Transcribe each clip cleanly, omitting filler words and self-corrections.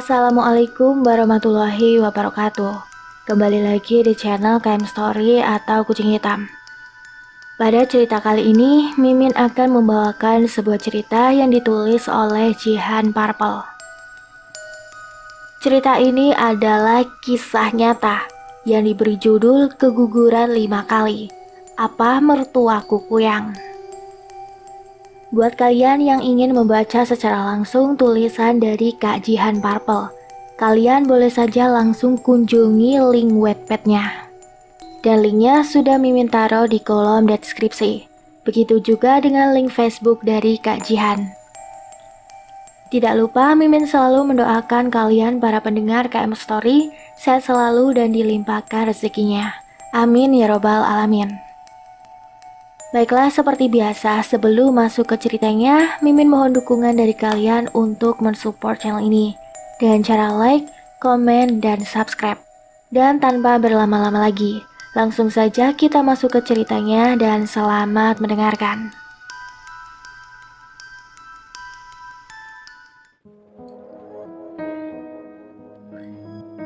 Assalamualaikum warahmatullahi wabarakatuh. Kembali lagi di channel KM Story atau Kucing Hitam. Pada cerita kali ini, Mimin akan membawakan sebuah cerita yang ditulis oleh Jihan Purple. Cerita ini adalah kisah nyata yang diberi judul Keguguran 5 kali. Apa mertuaku kuyang? Buat kalian yang ingin membaca secara langsung tulisan dari Kak Jihan Purple, kalian boleh saja langsung kunjungi link Wattpad-nya. Dan linknya sudah Mimin taruh di kolom deskripsi. Begitu juga dengan link Facebook dari Kak Jihan. Tidak lupa Mimin selalu mendoakan kalian para pendengar KM Story sehat selalu dan dilimpahkan rezekinya. Amin ya robbal alamin. Baiklah, seperti biasa, sebelum masuk ke ceritanya, Mimin mohon dukungan dari kalian untuk mensupport channel ini dengan cara like, komen, dan subscribe. Dan tanpa berlama-lama lagi, langsung saja kita masuk ke ceritanya dan selamat mendengarkan.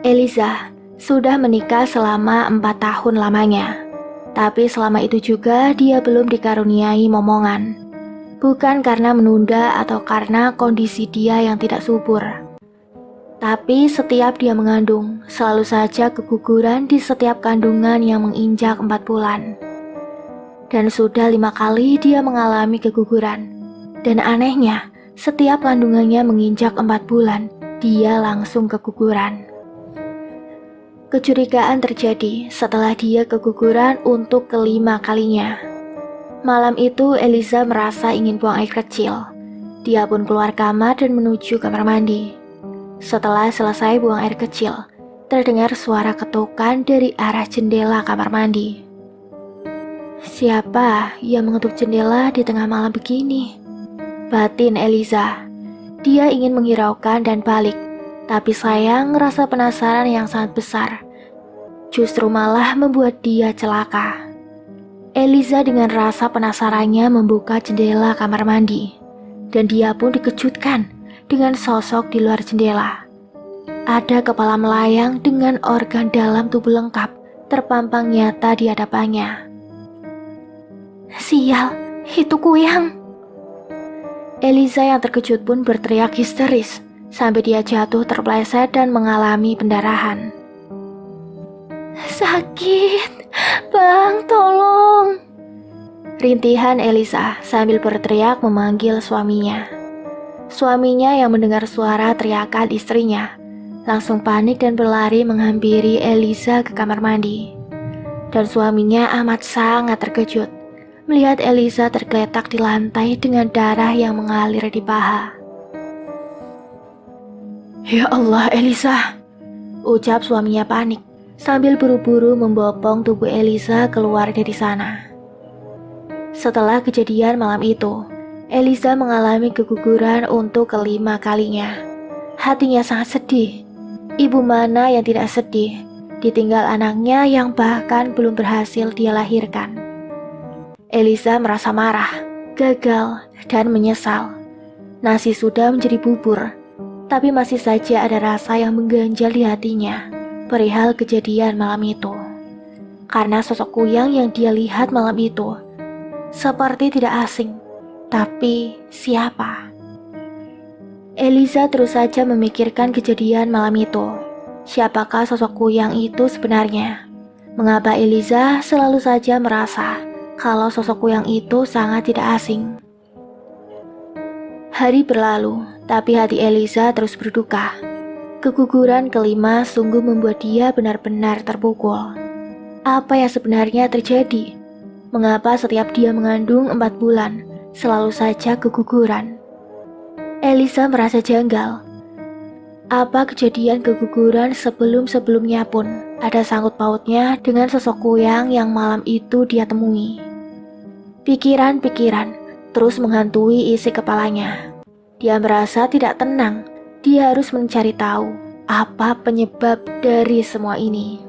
Eliza sudah menikah selama 4 tahun lamanya. Tapi selama itu juga dia belum dikaruniai momongan. Bukan karena menunda atau karena kondisi dia yang tidak subur. Tapi setiap dia mengandung, selalu saja keguguran di setiap kandungan yang menginjak 4 bulan. Dan sudah 5 kali dia mengalami keguguran. Dan anehnya, setiap kandungannya menginjak 4 bulan, dia langsung keguguran. Kecurigaan terjadi setelah dia keguguran untuk kelima kalinya. Malam itu Eliza merasa ingin buang air kecil. Dia pun keluar kamar dan menuju kamar mandi. Setelah selesai buang air kecil, terdengar suara ketukan dari arah jendela kamar mandi. Siapa yang mengetuk jendela di tengah malam begini? Batin Eliza. Dia ingin menghiraukan dan balik. Tapi sayang, rasa penasaran yang sangat besar justru malah membuat dia celaka. Eliza dengan rasa penasarannya membuka jendela kamar mandi, dan dia pun dikejutkan dengan sosok di luar jendela. Ada kepala melayang dengan organ dalam tubuh lengkap terpampang nyata di hadapannya. Sial, itu kuyang! Eliza yang terkejut pun berteriak histeris sampai dia jatuh terpleset dan mengalami pendarahan. Sakit, Bang, tolong! Rintihan Eliza sambil berteriak memanggil suaminya. Suaminya yang mendengar suara teriakan istrinya langsung panik dan berlari menghampiri Eliza ke kamar mandi. Dan suaminya amat sangat terkejut melihat Eliza tergeletak di lantai dengan darah yang mengalir di paha. Ya Allah, Eliza, ucap suaminya panik sambil buru-buru membopong tubuh Eliza keluar dari sana. Setelah kejadian malam itu, Eliza mengalami keguguran untuk kelima kalinya. Hatinya sangat sedih. Ibu mana yang tidak sedih ditinggal anaknya yang bahkan belum berhasil dia lahirkan. Eliza merasa marah, gagal, dan menyesal. Nasi sudah menjadi bubur, tapi masih saja ada rasa yang mengganjal di hatinya perihal kejadian malam itu. Karena sosok kuyang yang dia lihat malam itu seperti tidak asing, tapi siapa? Eliza terus saja memikirkan kejadian malam itu. Siapakah sosok kuyang itu sebenarnya? Mengapa Eliza selalu saja merasa kalau sosok kuyang itu sangat tidak asing? Hari berlalu, tapi hati Eliza terus berduka. Keguguran kelima sungguh membuat dia benar-benar terpukul. Apa yang sebenarnya terjadi? Mengapa setiap dia mengandung 4 bulan, selalu saja keguguran? Eliza merasa janggal. Apa kejadian keguguran sebelum-sebelumnya pun ada sangkut pautnya dengan sosok kuyang yang malam itu dia temui? Pikiran-pikiran terus menghantui isi kepalanya. Dia merasa tidak tenang. Dia harus mencari tahu apa penyebab dari semua ini.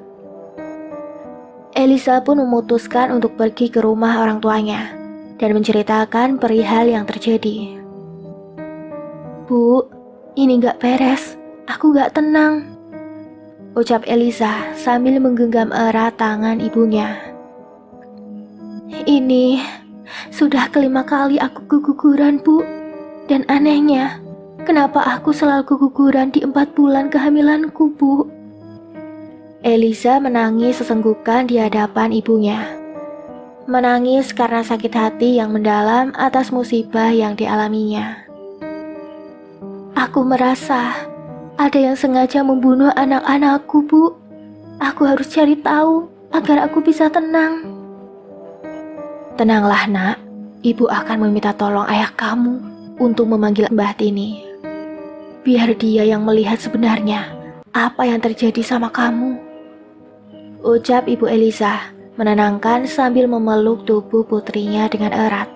Eliza pun memutuskan untuk pergi ke rumah orang tuanya dan menceritakan perihal yang terjadi. Bu, ini gak beres. Aku gak tenang, ucap Elisa sambil menggenggam erat tangan ibunya. Ini sudah kelima kali aku keguguran, Bu. Dan anehnya, kenapa aku selalu keguguran di 4 bulan kehamilanku, Bu? Elisa menangis sesenggukan di hadapan ibunya. Menangis karena sakit hati yang mendalam atas musibah yang dialaminya. Aku merasa ada yang sengaja membunuh anak-anakku, Bu. Aku harus cari tahu agar aku bisa tenang. Tenanglah, Nak. Ibu akan meminta tolong ayah kamu untuk memanggil Mbah Tini. Biar dia yang melihat sebenarnya apa yang terjadi sama kamu, ucap Ibu Elisa menenangkan sambil memeluk tubuh putrinya dengan erat.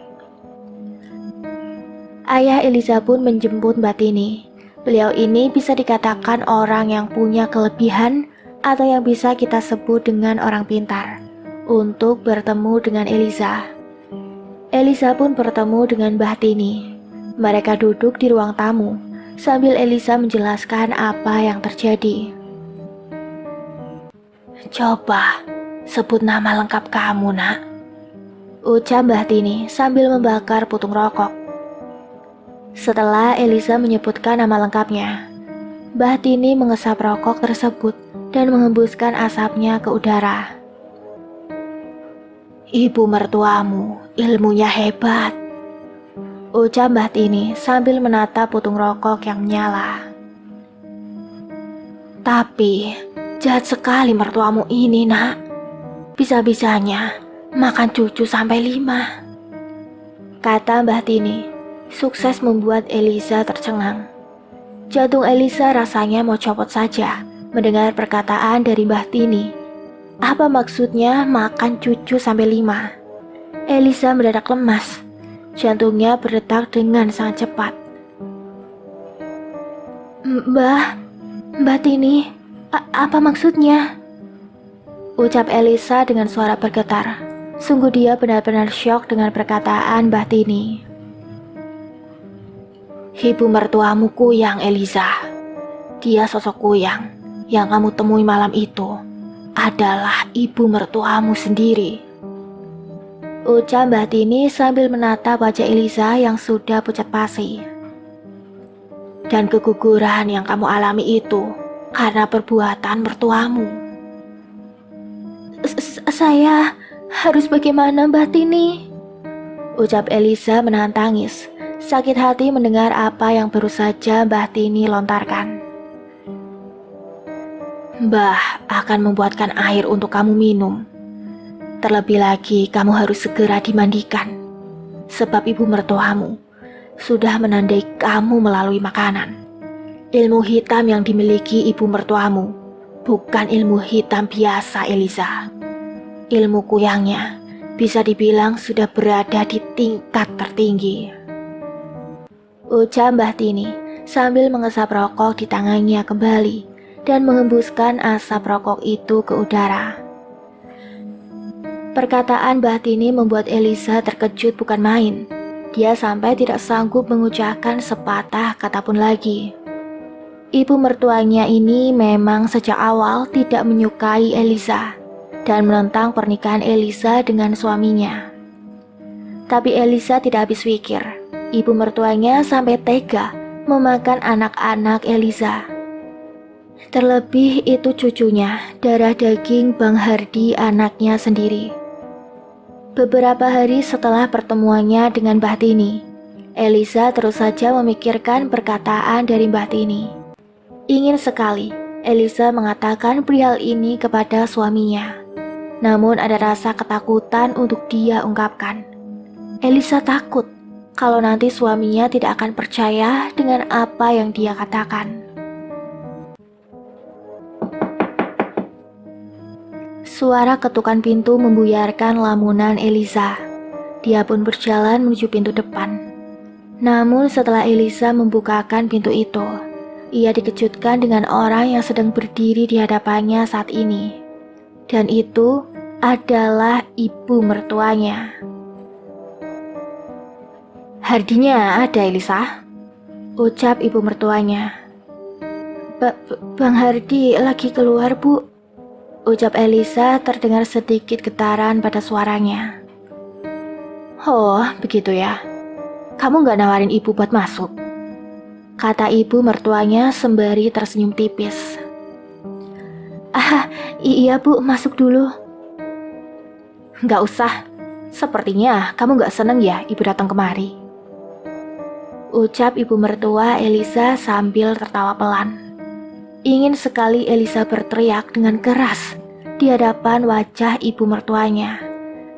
Ayah Elisa pun menjemput Mbak Tini. Beliau ini bisa dikatakan orang yang punya kelebihan atau yang bisa kita sebut dengan orang pintar untuk bertemu dengan Elisa. Elisa pun bertemu dengan Mbah Tini. Mereka duduk di ruang tamu sambil Elisa menjelaskan apa yang terjadi. Coba sebut nama lengkap kamu, Nak, ucap Mbah Tini sambil membakar putung rokok. Setelah Elisa menyebutkan nama lengkapnya, Mbah Tini mengesap rokok tersebut dan mengembuskan asapnya ke udara. Ibu mertuamu ilmunya hebat, ucap Mbah Tini sambil menatap putung rokok yang menyala. Tapi jahat sekali mertuamu ini, Nak. Bisa-bisanya makan cucu sampai 5, kata Mbah Tini. Sukses membuat Elisa tercengang. Jantung Elisa rasanya mau copot saja mendengar perkataan dari Mbah Tini. Apa maksudnya makan cucu sampai 5? Elisa mendadak lemas. Jantungnya berdetak dengan sangat cepat. Mbah Tini, apa maksudnya? Ucap Elisa dengan suara bergetar. Sungguh dia benar-benar syok dengan perkataan Mbah Tini. Ibu mertuamu Kuyang, Elisa. Dia sosok Kuyang yang kamu temui malam itu adalah ibu mertuamu sendiri, ucap Mbah Tini sambil menatap wajah Elisa yang sudah pucat pasi. Dan keguguran yang kamu alami itu karena perbuatan mertuamu. Saya harus bagaimana, Mbah Tini? Ucap Elisa menahan tangis. Sakit hati mendengar apa yang baru saja Mbah Tini lontarkan. Mbah akan membuatkan air untuk kamu minum. Terlebih lagi kamu harus segera dimandikan, sebab ibu mertuamu sudah menandai kamu melalui makanan. Ilmu hitam yang dimiliki ibu mertuamu bukan ilmu hitam biasa, Elisa. Ilmu kuyangnya bisa dibilang sudah berada di tingkat tertinggi, ucap Mbah Tini sambil mengesap rokok di tangannya kembali dan mengembuskan asap rokok itu ke udara. Perkataan Mbah Tini membuat Elisa terkejut bukan main. Dia sampai tidak sanggup mengucapkan sepatah kata pun lagi. Ibu mertuanya ini memang sejak awal tidak menyukai Elisa dan menentang pernikahan Elisa dengan suaminya. Tapi Elisa tidak habis pikir. Ibu mertuanya sampai tega memakan anak-anak Elisa. Terlebih itu cucunya, darah daging Bang Hardi, anaknya sendiri. Beberapa hari setelah pertemuannya dengan Mbah Tini, Elisa terus saja memikirkan perkataan dari Mbah Tini. Ingin sekali Elisa mengatakan perihal ini kepada suaminya. Namun ada rasa ketakutan untuk dia ungkapkan. Elisa takut kalau nanti suaminya tidak akan percaya dengan apa yang dia katakan. Suara ketukan pintu membuyarkan lamunan Elisa. Dia pun berjalan menuju pintu depan. Namun setelah Elisa membukakan pintu itu, ia dikejutkan dengan orang yang sedang berdiri di hadapannya saat ini. Dan itu adalah ibu mertuanya. Hardinya ada, Elisa, ucap ibu mertuanya. Bang Hardi lagi keluar, Bu. Ucap Elisa terdengar sedikit getaran pada suaranya. Oh, begitu ya. Kamu gak nawarin ibu buat masuk? Kata ibu mertuanya sembari tersenyum tipis. Iya Bu, masuk dulu. Gak usah. Sepertinya kamu gak seneng ya ibu datang kemari. Ucap ibu mertua Elisa sambil tertawa pelan. Ingin sekali Elisa berteriak dengan keras di hadapan wajah ibu mertuanya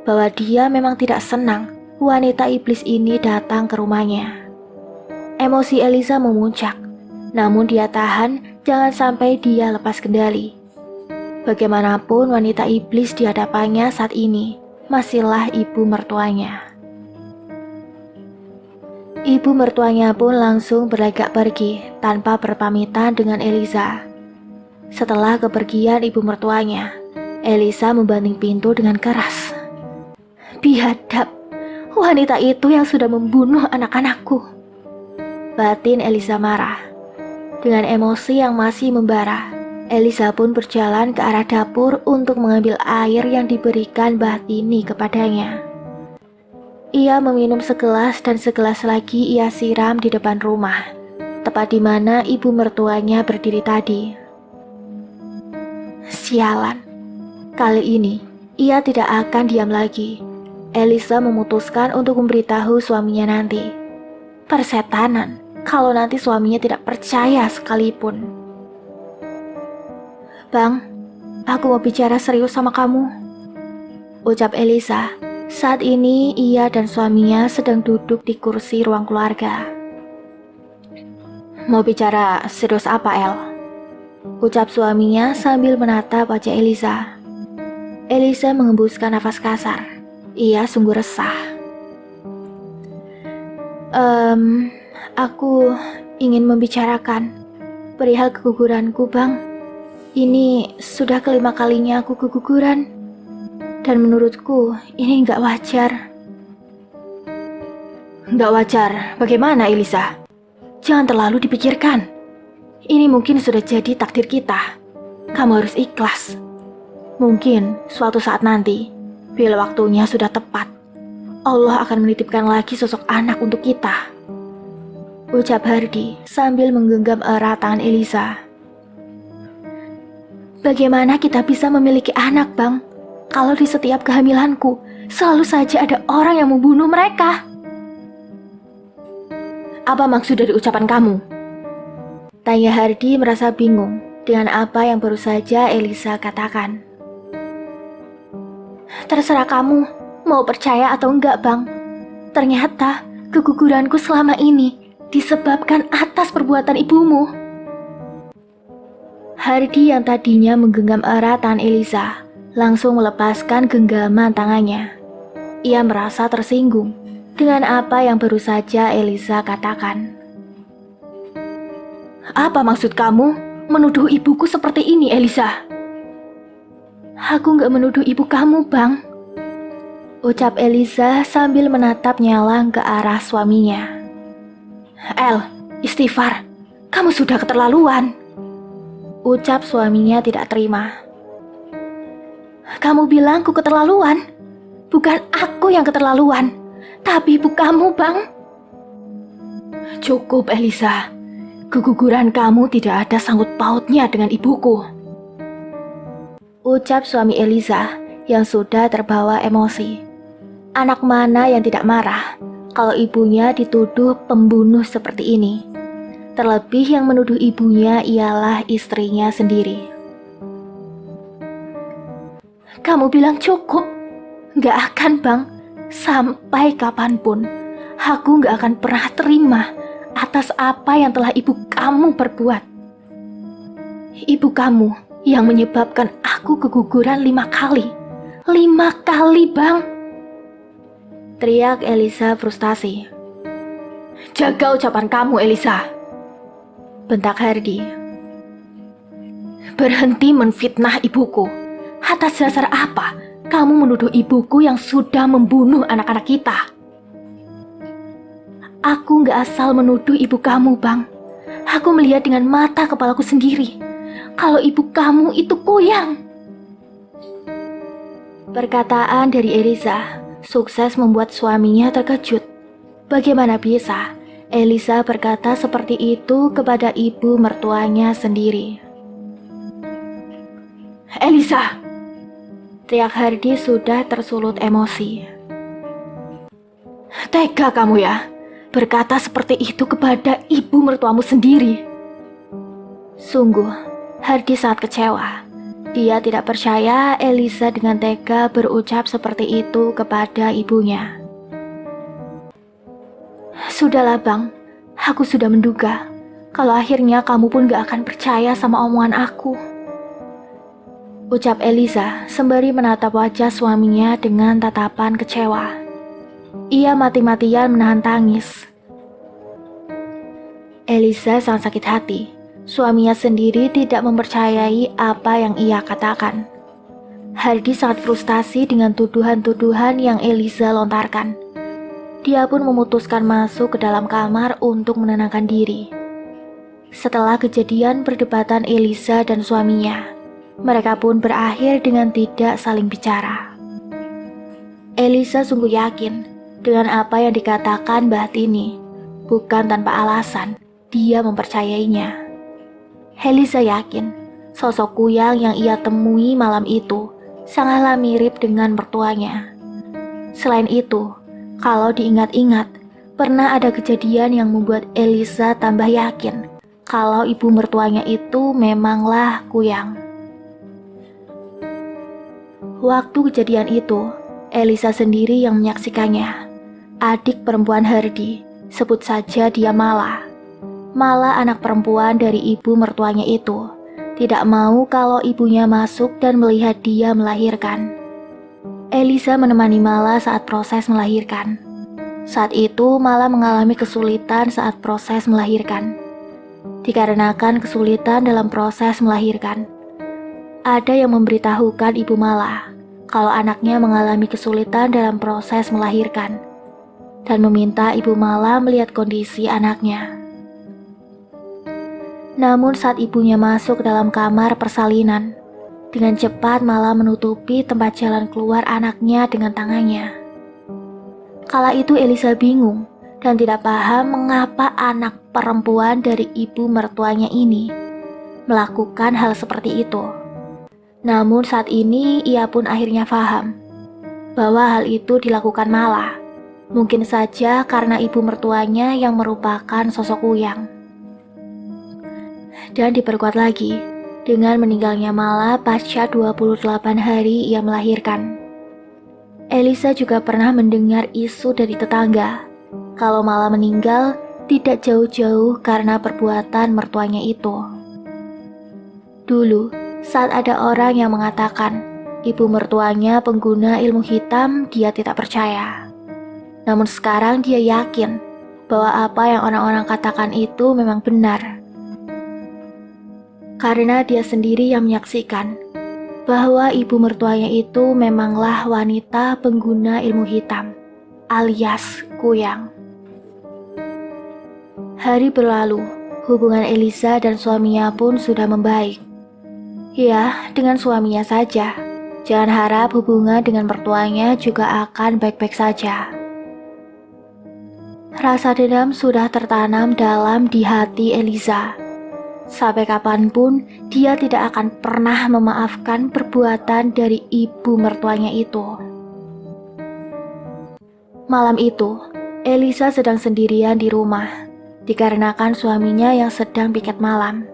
bahwa dia memang tidak senang wanita iblis ini datang ke rumahnya. Emosi Elisa memuncak, namun dia tahan jangan sampai dia lepas kendali. Bagaimanapun wanita iblis di hadapannya saat ini masihlah ibu mertuanya. Ibu mertuanya pun langsung berlagak pergi tanpa berpamitan dengan Elisa. Setelah kepergian ibu mertuanya, Elisa membanting pintu dengan keras. Biadab, wanita itu yang sudah membunuh anak-anakku. Batin Elisa marah. Dengan emosi yang masih membara, Elisa pun berjalan ke arah dapur untuk mengambil air yang diberikan Mbah Tini kepadanya. Ia meminum segelas dan segelas lagi ia siram di depan rumah, tepat di mana ibu mertuanya berdiri tadi. Sialan, kali ini ia tidak akan diam lagi. Elisa memutuskan untuk memberitahu suaminya nanti. Persetanan, kalau nanti suaminya tidak percaya sekalipun. Bang, aku mau bicara serius sama kamu, ucap Elisa. Saat ini ia dan suaminya sedang duduk di kursi ruang keluarga. Mau bicara serius apa, El? Ucap suaminya sambil menatap wajah Elisa. Elisa mengembuskan nafas kasar. Ia sungguh resah. Aku ingin membicarakan perihal keguguranku, Bang. Ini sudah kelima kalinya aku keguguran. Dan menurutku ini nggak wajar. Nggak wajar? Bagaimana, Elisa? Jangan terlalu dipikirkan. Ini mungkin sudah jadi takdir kita. Kamu harus ikhlas. Mungkin suatu saat nanti, bila waktunya sudah tepat, Allah akan menitipkan lagi sosok anak untuk kita. Ucap Hardi sambil menggenggam erat tangan Elisa. Bagaimana kita bisa memiliki anak, Bang? Kalau di setiap kehamilanku, selalu saja ada orang yang membunuh mereka. Apa maksud dari ucapan kamu? Tanya Hardi merasa bingung dengan apa yang baru saja Elisa katakan. Terserah kamu, mau percaya atau enggak, Bang. Ternyata keguguranku selama ini disebabkan atas perbuatan ibumu. Hardi yang tadinya menggenggam erat tangan Elisa langsung melepaskan genggaman tangannya. Ia merasa tersinggung dengan apa yang baru saja Elisa katakan. Apa maksud kamu menuduh ibuku seperti ini, Elisa? Aku gak menuduh ibu kamu, Bang. Ucap Elisa sambil menatap nyalang ke arah suaminya. El, istighfar, kamu sudah keterlaluan. Ucap suaminya tidak terima. Kamu bilang aku keterlaluan? Bukan aku yang keterlaluan, tapi ibu kamu, Bang. Cukup, Elisa. Keguguran kamu tidak ada sangkut pautnya dengan ibuku. Ucap suami Elisa yang sudah terbawa emosi. Anak mana yang tidak marah kalau ibunya dituduh pembunuh seperti ini? Terlebih yang menuduh ibunya ialah istrinya sendiri. Kamu bilang cukup? Gak akan, Bang. Sampai kapanpun, aku gak akan pernah terima atas apa yang telah ibu kamu perbuat. Ibu kamu yang menyebabkan aku keguguran 5 kali. 5 kali, Bang. Teriak Elisa frustasi. Jaga ucapan kamu, Elisa. Bentak Hardi. Berhenti menfitnah ibuku. Atas dasar apa kamu menuduh ibuku yang sudah membunuh anak-anak kita? Aku gak asal menuduh ibu kamu, Bang. Aku melihat dengan mata kepalaku sendiri kalau ibu kamu itu Kuyang. Perkataan dari Elisa sukses membuat suaminya terkejut. Bagaimana bisa Elisa berkata seperti itu kepada ibu mertuanya sendiri? "Elisa!" teriak Hardi sudah tersulut emosi. "Tega kamu ya berkata seperti itu kepada ibu mertuamu sendiri." Sungguh, Hardi sangat kecewa. Dia tidak percaya Elisa dengan tega berucap seperti itu kepada ibunya. "Sudahlah Bang, aku sudah menduga kalau akhirnya kamu pun gak akan percaya sama omongan aku," ucap Elisa sembari menatap wajah suaminya dengan tatapan kecewa. Ia mati-matian menahan tangis. Elisa sangat sakit hati. Suaminya sendiri tidak mempercayai apa yang ia katakan. Hardi sangat frustasi dengan tuduhan-tuduhan yang Elisa lontarkan. Dia pun memutuskan masuk ke dalam kamar untuk menenangkan diri. Setelah kejadian perdebatan Elisa dan suaminya, mereka pun berakhir dengan tidak saling bicara. Elisa sungguh yakin dengan apa yang dikatakan Mbah Tini. Bukan tanpa alasan, dia mempercayainya. Elisa yakin sosok Kuyang yang ia temui malam itu sangatlah mirip dengan mertuanya. Selain itu, kalau diingat-ingat, pernah ada kejadian yang membuat Elisa tambah yakin kalau ibu mertuanya itu memanglah Kuyang. Waktu kejadian itu, Elisa sendiri yang menyaksikannya. Adik perempuan Hardi, sebut saja dia Mala. Mala anak perempuan dari ibu mertuanya itu tidak mau kalau ibunya masuk dan melihat dia melahirkan. Elisa menemani Mala saat proses melahirkan. Saat itu Mala mengalami kesulitan saat proses melahirkan. Dikarenakan kesulitan dalam proses melahirkan, ada yang memberitahukan ibu Mala kalau anaknya mengalami kesulitan dalam proses melahirkan dan meminta ibu Mala melihat kondisi anaknya. Namun saat ibunya masuk ke dalam kamar persalinan, dengan cepat Mala menutupi tempat jalan keluar anaknya dengan tangannya. Kala itu Elisa bingung dan tidak paham mengapa anak perempuan dari ibu mertuanya ini melakukan hal seperti itu. Namun saat ini ia pun akhirnya paham bahwa hal itu dilakukan Mala. Mungkin saja karena ibu mertuanya yang merupakan sosok Kuyang. Dan diperkuat lagi dengan meninggalnya Mala pasca 28 hari ia melahirkan. Elisa juga pernah mendengar isu dari tetangga kalau Mala meninggal tidak jauh-jauh karena perbuatan mertuanya itu. Dulu, saat ada orang yang mengatakan ibu mertuanya pengguna ilmu hitam, dia tidak percaya. Namun sekarang dia yakin bahwa apa yang orang-orang katakan itu memang benar. Karena dia sendiri yang menyaksikan bahwa ibu mertuanya itu memanglah wanita pengguna ilmu hitam, alias Kuyang. Hari berlalu, hubungan Elisa dan suaminya pun sudah membaik. Ya, dengan suaminya saja. Jangan harap hubungan dengan mertuanya juga akan baik-baik saja. Rasa dendam sudah tertanam dalam di hati Elisa. Sampai kapanpun dia tidak akan pernah memaafkan perbuatan dari ibu mertuanya itu. Malam itu, Elisa sedang sendirian di rumah, dikarenakan suaminya yang sedang piket malam.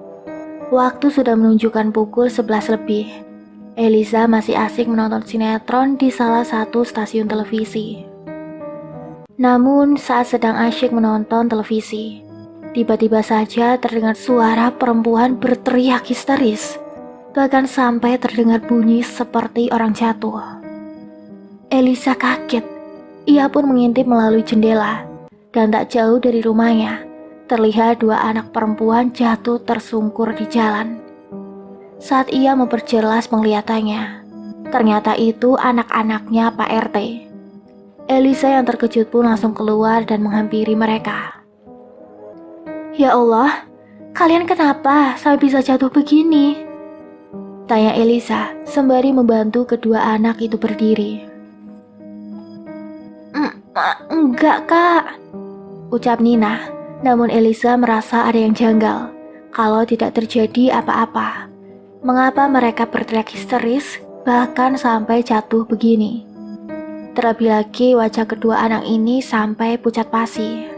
Waktu sudah menunjukkan pukul 11 lebih. Elisa masih asik menonton sinetron di salah satu stasiun televisi. Namun saat sedang asyik menonton televisi, tiba-tiba saja terdengar suara perempuan berteriak histeris, bahkan sampai terdengar bunyi seperti orang jatuh. Elisa kaget. Ia pun mengintip melalui jendela, dan tak jauh dari rumahnya, terlihat dua anak perempuan jatuh tersungkur di jalan. Saat ia memperjelas penglihatannya, ternyata itu anak-anaknya Pak RT. Elisa yang terkejut pun langsung keluar dan menghampiri mereka. "Ya Allah, Kalian kenapa sampai bisa jatuh begini? Tanya Elisa sembari membantu kedua anak itu berdiri. Enggak kak, ucap Nina. Namun Elisa merasa ada yang janggal. Kalau tidak terjadi apa-apa, mengapa mereka berteriak histeris bahkan sampai jatuh begini? Terlebih lagi wajah kedua anak ini sampai pucat pasi.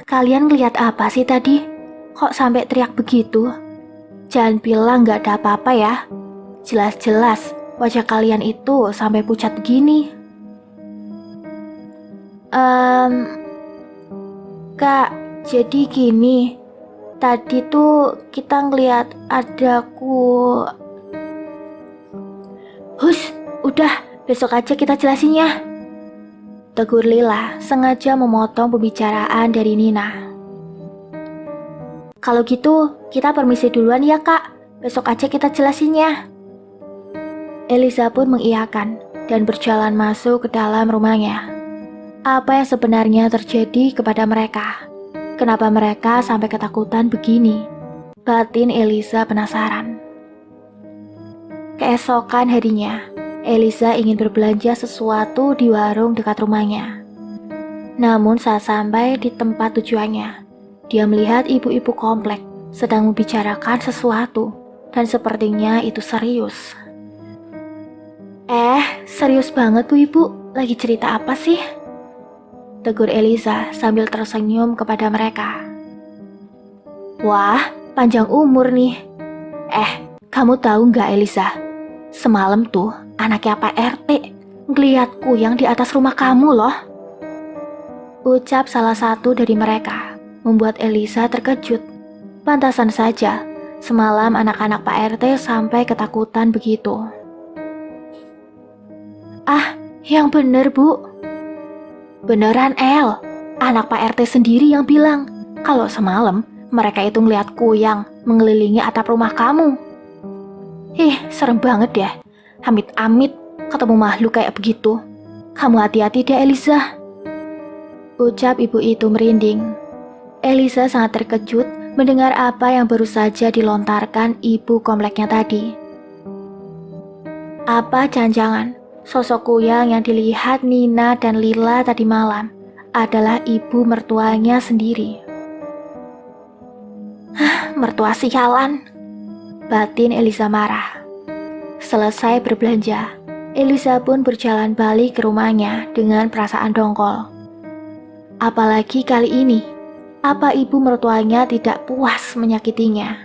Kalian lihat apa sih tadi? Kok sampai teriak begitu? Jangan bilang gak ada apa-apa ya. Jelas-jelas wajah kalian itu sampai pucat begini. Kak, jadi gini. Tadi tuh kita ngeliat ada Hush, udah, besok aja kita jelasin ya. Tegur Lila sengaja memotong pembicaraan dari Nina. Kalau gitu, kita permisi duluan ya kak. Besok aja kita jelasinnya. Elisa pun mengiyakan dan berjalan masuk ke dalam rumahnya. Apa yang sebenarnya terjadi kepada mereka? Kenapa mereka sampai ketakutan begini? Batin Elisa penasaran. Keesokan harinya, Elisa ingin berbelanja sesuatu di warung dekat rumahnya. Namun saat sampai di tempat tujuannya, dia melihat ibu-ibu komplek sedang membicarakan sesuatu dan sepertinya itu serius. Serius banget bu ibu, lagi cerita apa sih? Tegur Elisa sambil tersenyum kepada mereka. Wah, panjang umur nih. Kamu tahu nggak Elisa? Semalam tuh anaknya Pak RT ngeliat kuyang di atas rumah kamu loh. Ucap salah satu dari mereka membuat Elisa terkejut. Pantasan saja, semalam anak-anak Pak RT sampai ketakutan begitu. Yang bener bu. Beneran El, anak Pak RT sendiri yang bilang kalau semalam mereka itu ngeliat kuyang mengelilingi atap rumah kamu. Serem banget ya. Amit-amit ketemu makhluk kayak begitu. Kamu hati-hati deh Elisa. Ucap ibu itu merinding. Elisa sangat terkejut mendengar apa yang baru saja dilontarkan ibu kompleknya tadi. Apa jangan-jangan sosok kuyang yang dilihat Nina dan Lila tadi malam adalah ibu mertuanya sendiri? Mertua sialan, batin Elisa marah. Selesai berbelanja, Elisa pun berjalan balik ke rumahnya dengan perasaan dongkol. Apalagi kali ini, apa ibu mertuanya tidak puas menyakitinya?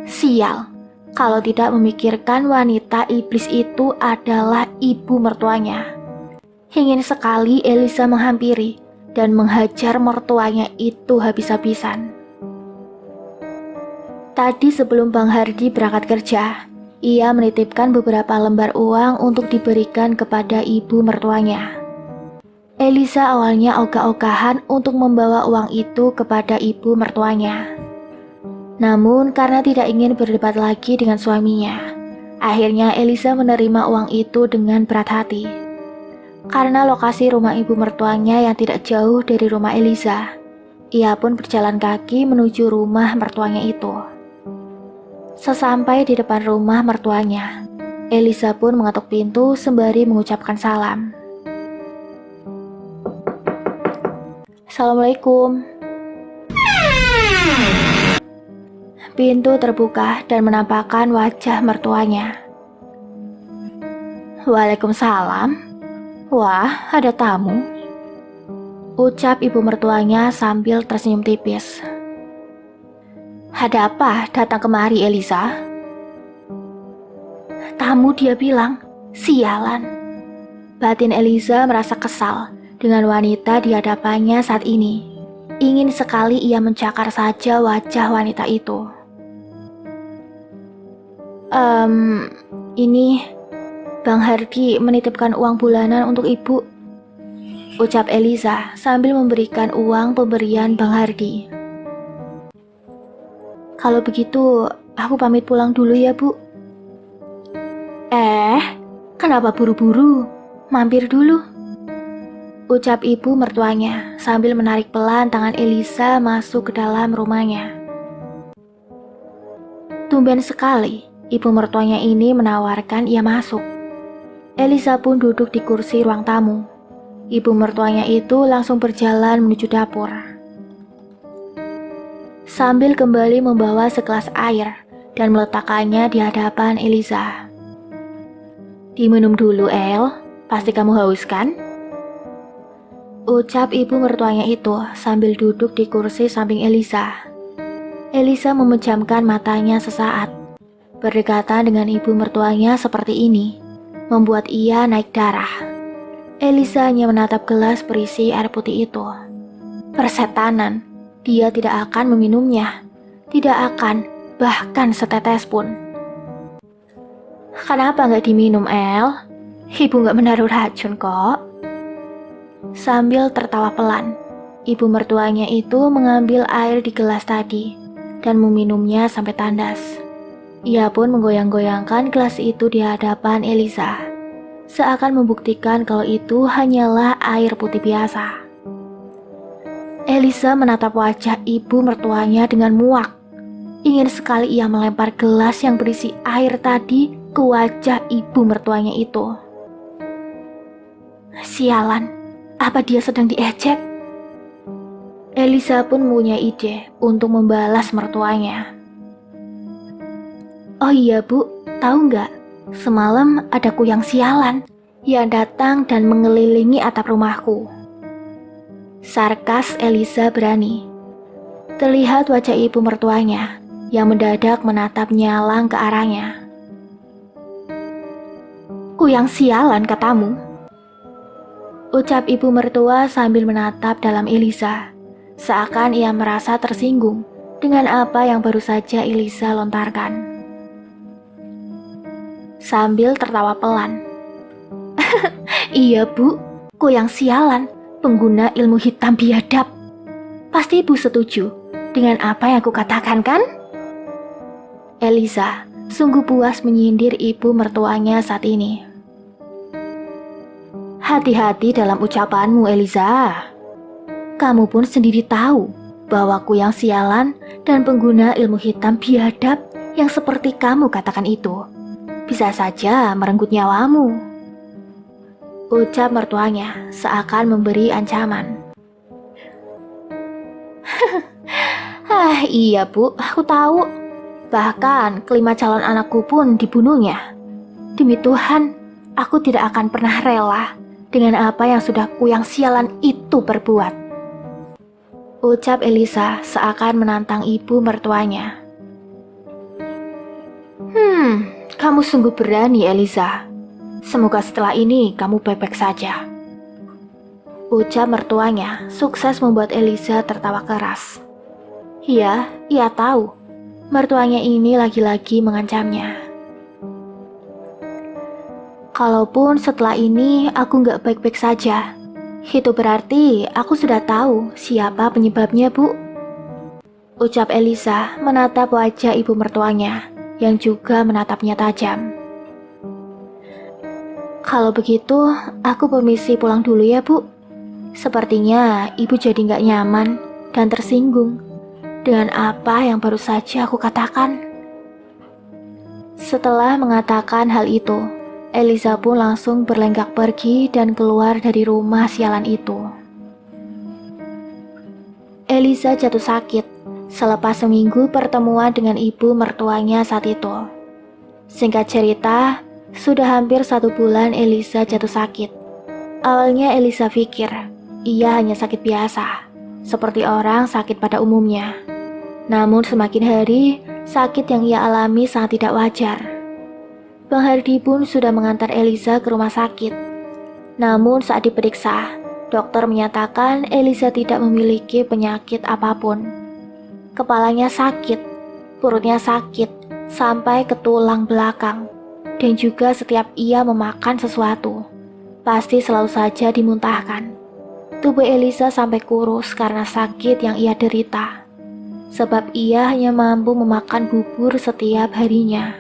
Sial, kalau tidak memikirkan wanita iblis itu adalah ibu mertuanya. Ingin sekali Elisa menghampiri dan menghajar mertuanya itu habis-habisan. Tadi sebelum Bang Hardi berangkat kerja, ia menitipkan beberapa lembar uang untuk diberikan kepada ibu mertuanya. Elisa awalnya ogah-ogahan untuk membawa uang itu kepada ibu mertuanya. Namun karena tidak ingin berdebat lagi dengan suaminya, akhirnya Elisa menerima uang itu dengan berat hati. Karena lokasi rumah ibu mertuanya yang tidak jauh dari rumah Elisa, ia pun berjalan kaki menuju rumah mertuanya itu. Sesampai di depan rumah mertuanya, Elisa pun mengetuk pintu sembari mengucapkan salam. Assalamualaikum. Pintu terbuka dan menampakkan wajah mertuanya. Waalaikumsalam. Wah, ada tamu. Ucap ibu mertuanya sambil tersenyum tipis. Ada apa datang kemari Elisa? Tamu dia bilang, sialan. Batin Elisa merasa kesal dengan wanita di hadapannya saat ini. Ingin sekali ia mencakar saja wajah wanita itu. Ini Bang Hardi menitipkan uang bulanan untuk ibu, ucap Elisa sambil memberikan uang pemberian Bang Hardi. Kalau begitu, aku pamit pulang dulu ya bu. Kenapa buru-buru? Mampir dulu. ucap ibu mertuanya sambil menarik pelan tangan Elisa masuk ke dalam rumahnya. Tumben sekali, ibu mertuanya ini menawarkan ia masuk. Elisa pun duduk di kursi ruang tamu. Ibu mertuanya itu langsung berjalan menuju dapur. Sambil kembali membawa segelas air dan meletakkannya di hadapan Elisa. "Diminum dulu, El. Pasti kamu haus kan?" ucap ibu mertuanya itu sambil duduk di kursi samping Elisa. Elisa memejamkan matanya sesaat. Berdekatan dengan ibu mertuanya seperti ini membuat ia naik darah. Elisa hanya menatap gelas berisi air putih itu. Persetanan, dia tidak akan meminumnya. Tidak akan, bahkan setetes pun. "Kenapa nggak diminum, El? Ibu nggak menaruh racun kok." Sambil tertawa pelan, ibu mertuanya itu mengambil air di gelas tadi dan meminumnya sampai tandas. Ia pun menggoyang-goyangkan gelas itu di hadapan Elisa, seakan membuktikan kalau itu hanyalah air putih biasa. Elisa menatap wajah ibu mertuanya dengan muak. Ingin sekali ia melempar gelas yang berisi air tadi ke wajah ibu mertuanya itu. Sialan, apa dia sedang diejek? Elisa pun punya ide untuk membalas mertuanya. "Oh iya bu, tahu nggak? Semalam ada kuyang sialan yang datang dan mengelilingi atap rumahku." Sarkas Elisa berani. Terlihat wajah ibu mertuanya yang mendadak menatap nyalang ke arahnya. "Kuyang sialan katamu?" ucap ibu mertua sambil menatap dalam Elisa, seakan ia merasa tersinggung dengan apa yang baru saja Elisa lontarkan. Sambil tertawa pelan. "Iya bu, kuyang sialan, pengguna ilmu hitam biadab. Pasti ibu setuju dengan apa yang aku katakan kan?" Elisa sungguh puas menyindir ibu mertuanya saat ini. "Hati-hati dalam ucapanmu, Elisa. Kamu pun sendiri tahu bahwa kuyang sialan dan pengguna ilmu hitam biadab yang seperti kamu katakan itu bisa saja merenggut nyawamu," ucap mertuanya seakan memberi ancaman. Iya bu, aku tahu. Bahkan kelima calon anakku pun dibunuhnya. Demi Tuhan, aku tidak akan pernah rela dengan apa yang sudah kuyang sialan itu berbuat, ucap Elisa seakan menantang ibu mertuanya. Kamu sungguh berani, Elisa. Semoga setelah ini kamu baik-baik saja, ucap mertuanya sukses membuat Elisa tertawa keras. Iya, ia tahu. Mertuanya ini lagi-lagi mengancamnya. "Kalaupun setelah ini aku nggak baik-baik saja, itu berarti aku sudah tahu siapa penyebabnya, Bu," ucap Elisa menatap wajah ibu mertuanya yang juga menatapnya tajam. "Kalau begitu, aku permisi pulang dulu ya, Bu. Sepertinya ibu jadi nggak nyaman dan tersinggung dengan apa yang baru saja aku katakan." Setelah mengatakan hal itu, Elisa pun langsung berlenggak pergi dan keluar dari rumah sialan itu. Elisa jatuh sakit selepas seminggu pertemuan dengan ibu mertuanya saat itu. Singkat cerita, sudah hampir 1 bulan Elisa jatuh sakit. Awalnya Elisa pikir ia hanya sakit biasa, seperti orang sakit pada umumnya. Namun semakin hari, sakit yang ia alami sangat tidak wajar. Bang Hardi pun sudah mengantar Elisa ke rumah sakit. Namun saat diperiksa, dokter menyatakan Elisa tidak memiliki penyakit apapun. Kepalanya sakit, perutnya sakit, sampai ke tulang belakang. Dan juga setiap ia memakan sesuatu, pasti selalu saja dimuntahkan. Tubuh Elisa sampai kurus karena sakit yang ia derita. Sebab ia hanya mampu memakan bubur setiap harinya.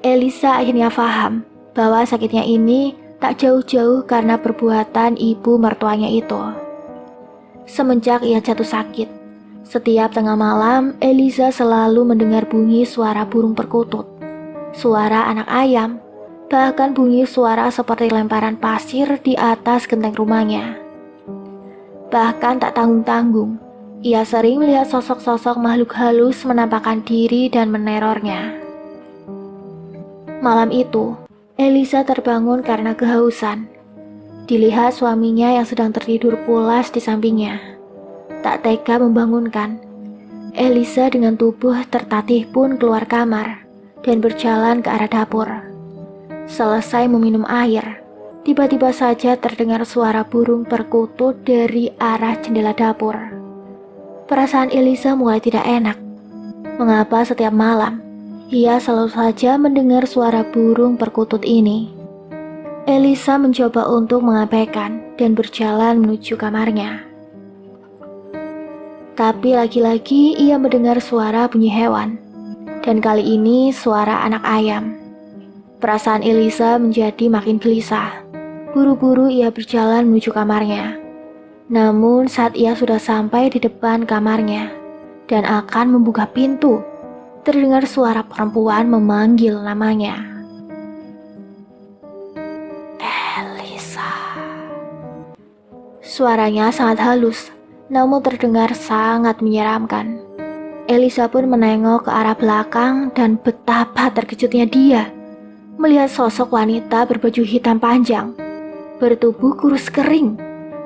Elisa akhirnya paham bahwa sakitnya ini tak jauh-jauh karena perbuatan ibu mertuanya itu. Semenjak ia jatuh sakit, setiap tengah malam Eliza selalu mendengar bunyi suara burung perkutut, suara anak ayam, bahkan bunyi suara seperti lemparan pasir di atas genteng rumahnya. Bahkan tak tanggung-tanggung, ia sering melihat sosok-sosok makhluk halus menampakkan diri dan menerornya. Malam itu, Eliza terbangun karena kehausan. Dilihat suaminya yang sedang tertidur pulas di sampingnya. Tak tega membangunkan, Eliza dengan tubuh tertatih pun keluar kamar dan berjalan ke arah dapur. Selesai meminum air, tiba-tiba saja terdengar suara burung perkutut dari arah jendela dapur. Perasaan Eliza mulai tidak enak. Mengapa setiap malam ia selalu saja mendengar suara burung perkutut ini? Eliza mencoba untuk mengabaikan dan berjalan menuju kamarnya. Tapi lagi-lagi ia mendengar suara bunyi hewan, dan kali ini suara anak ayam. Perasaan Eliza menjadi makin gelisah. Buru-buru ia berjalan menuju kamarnya. Namun saat ia sudah sampai di depan kamarnya dan akan membuka pintu, terdengar suara perempuan memanggil namanya. Eliza. Suaranya sangat halus, namun terdengar sangat menyeramkan. Eliza pun menengok ke arah belakang dan betapa terkejutnya dia melihat sosok wanita berbaju hitam panjang, bertubuh kurus kering,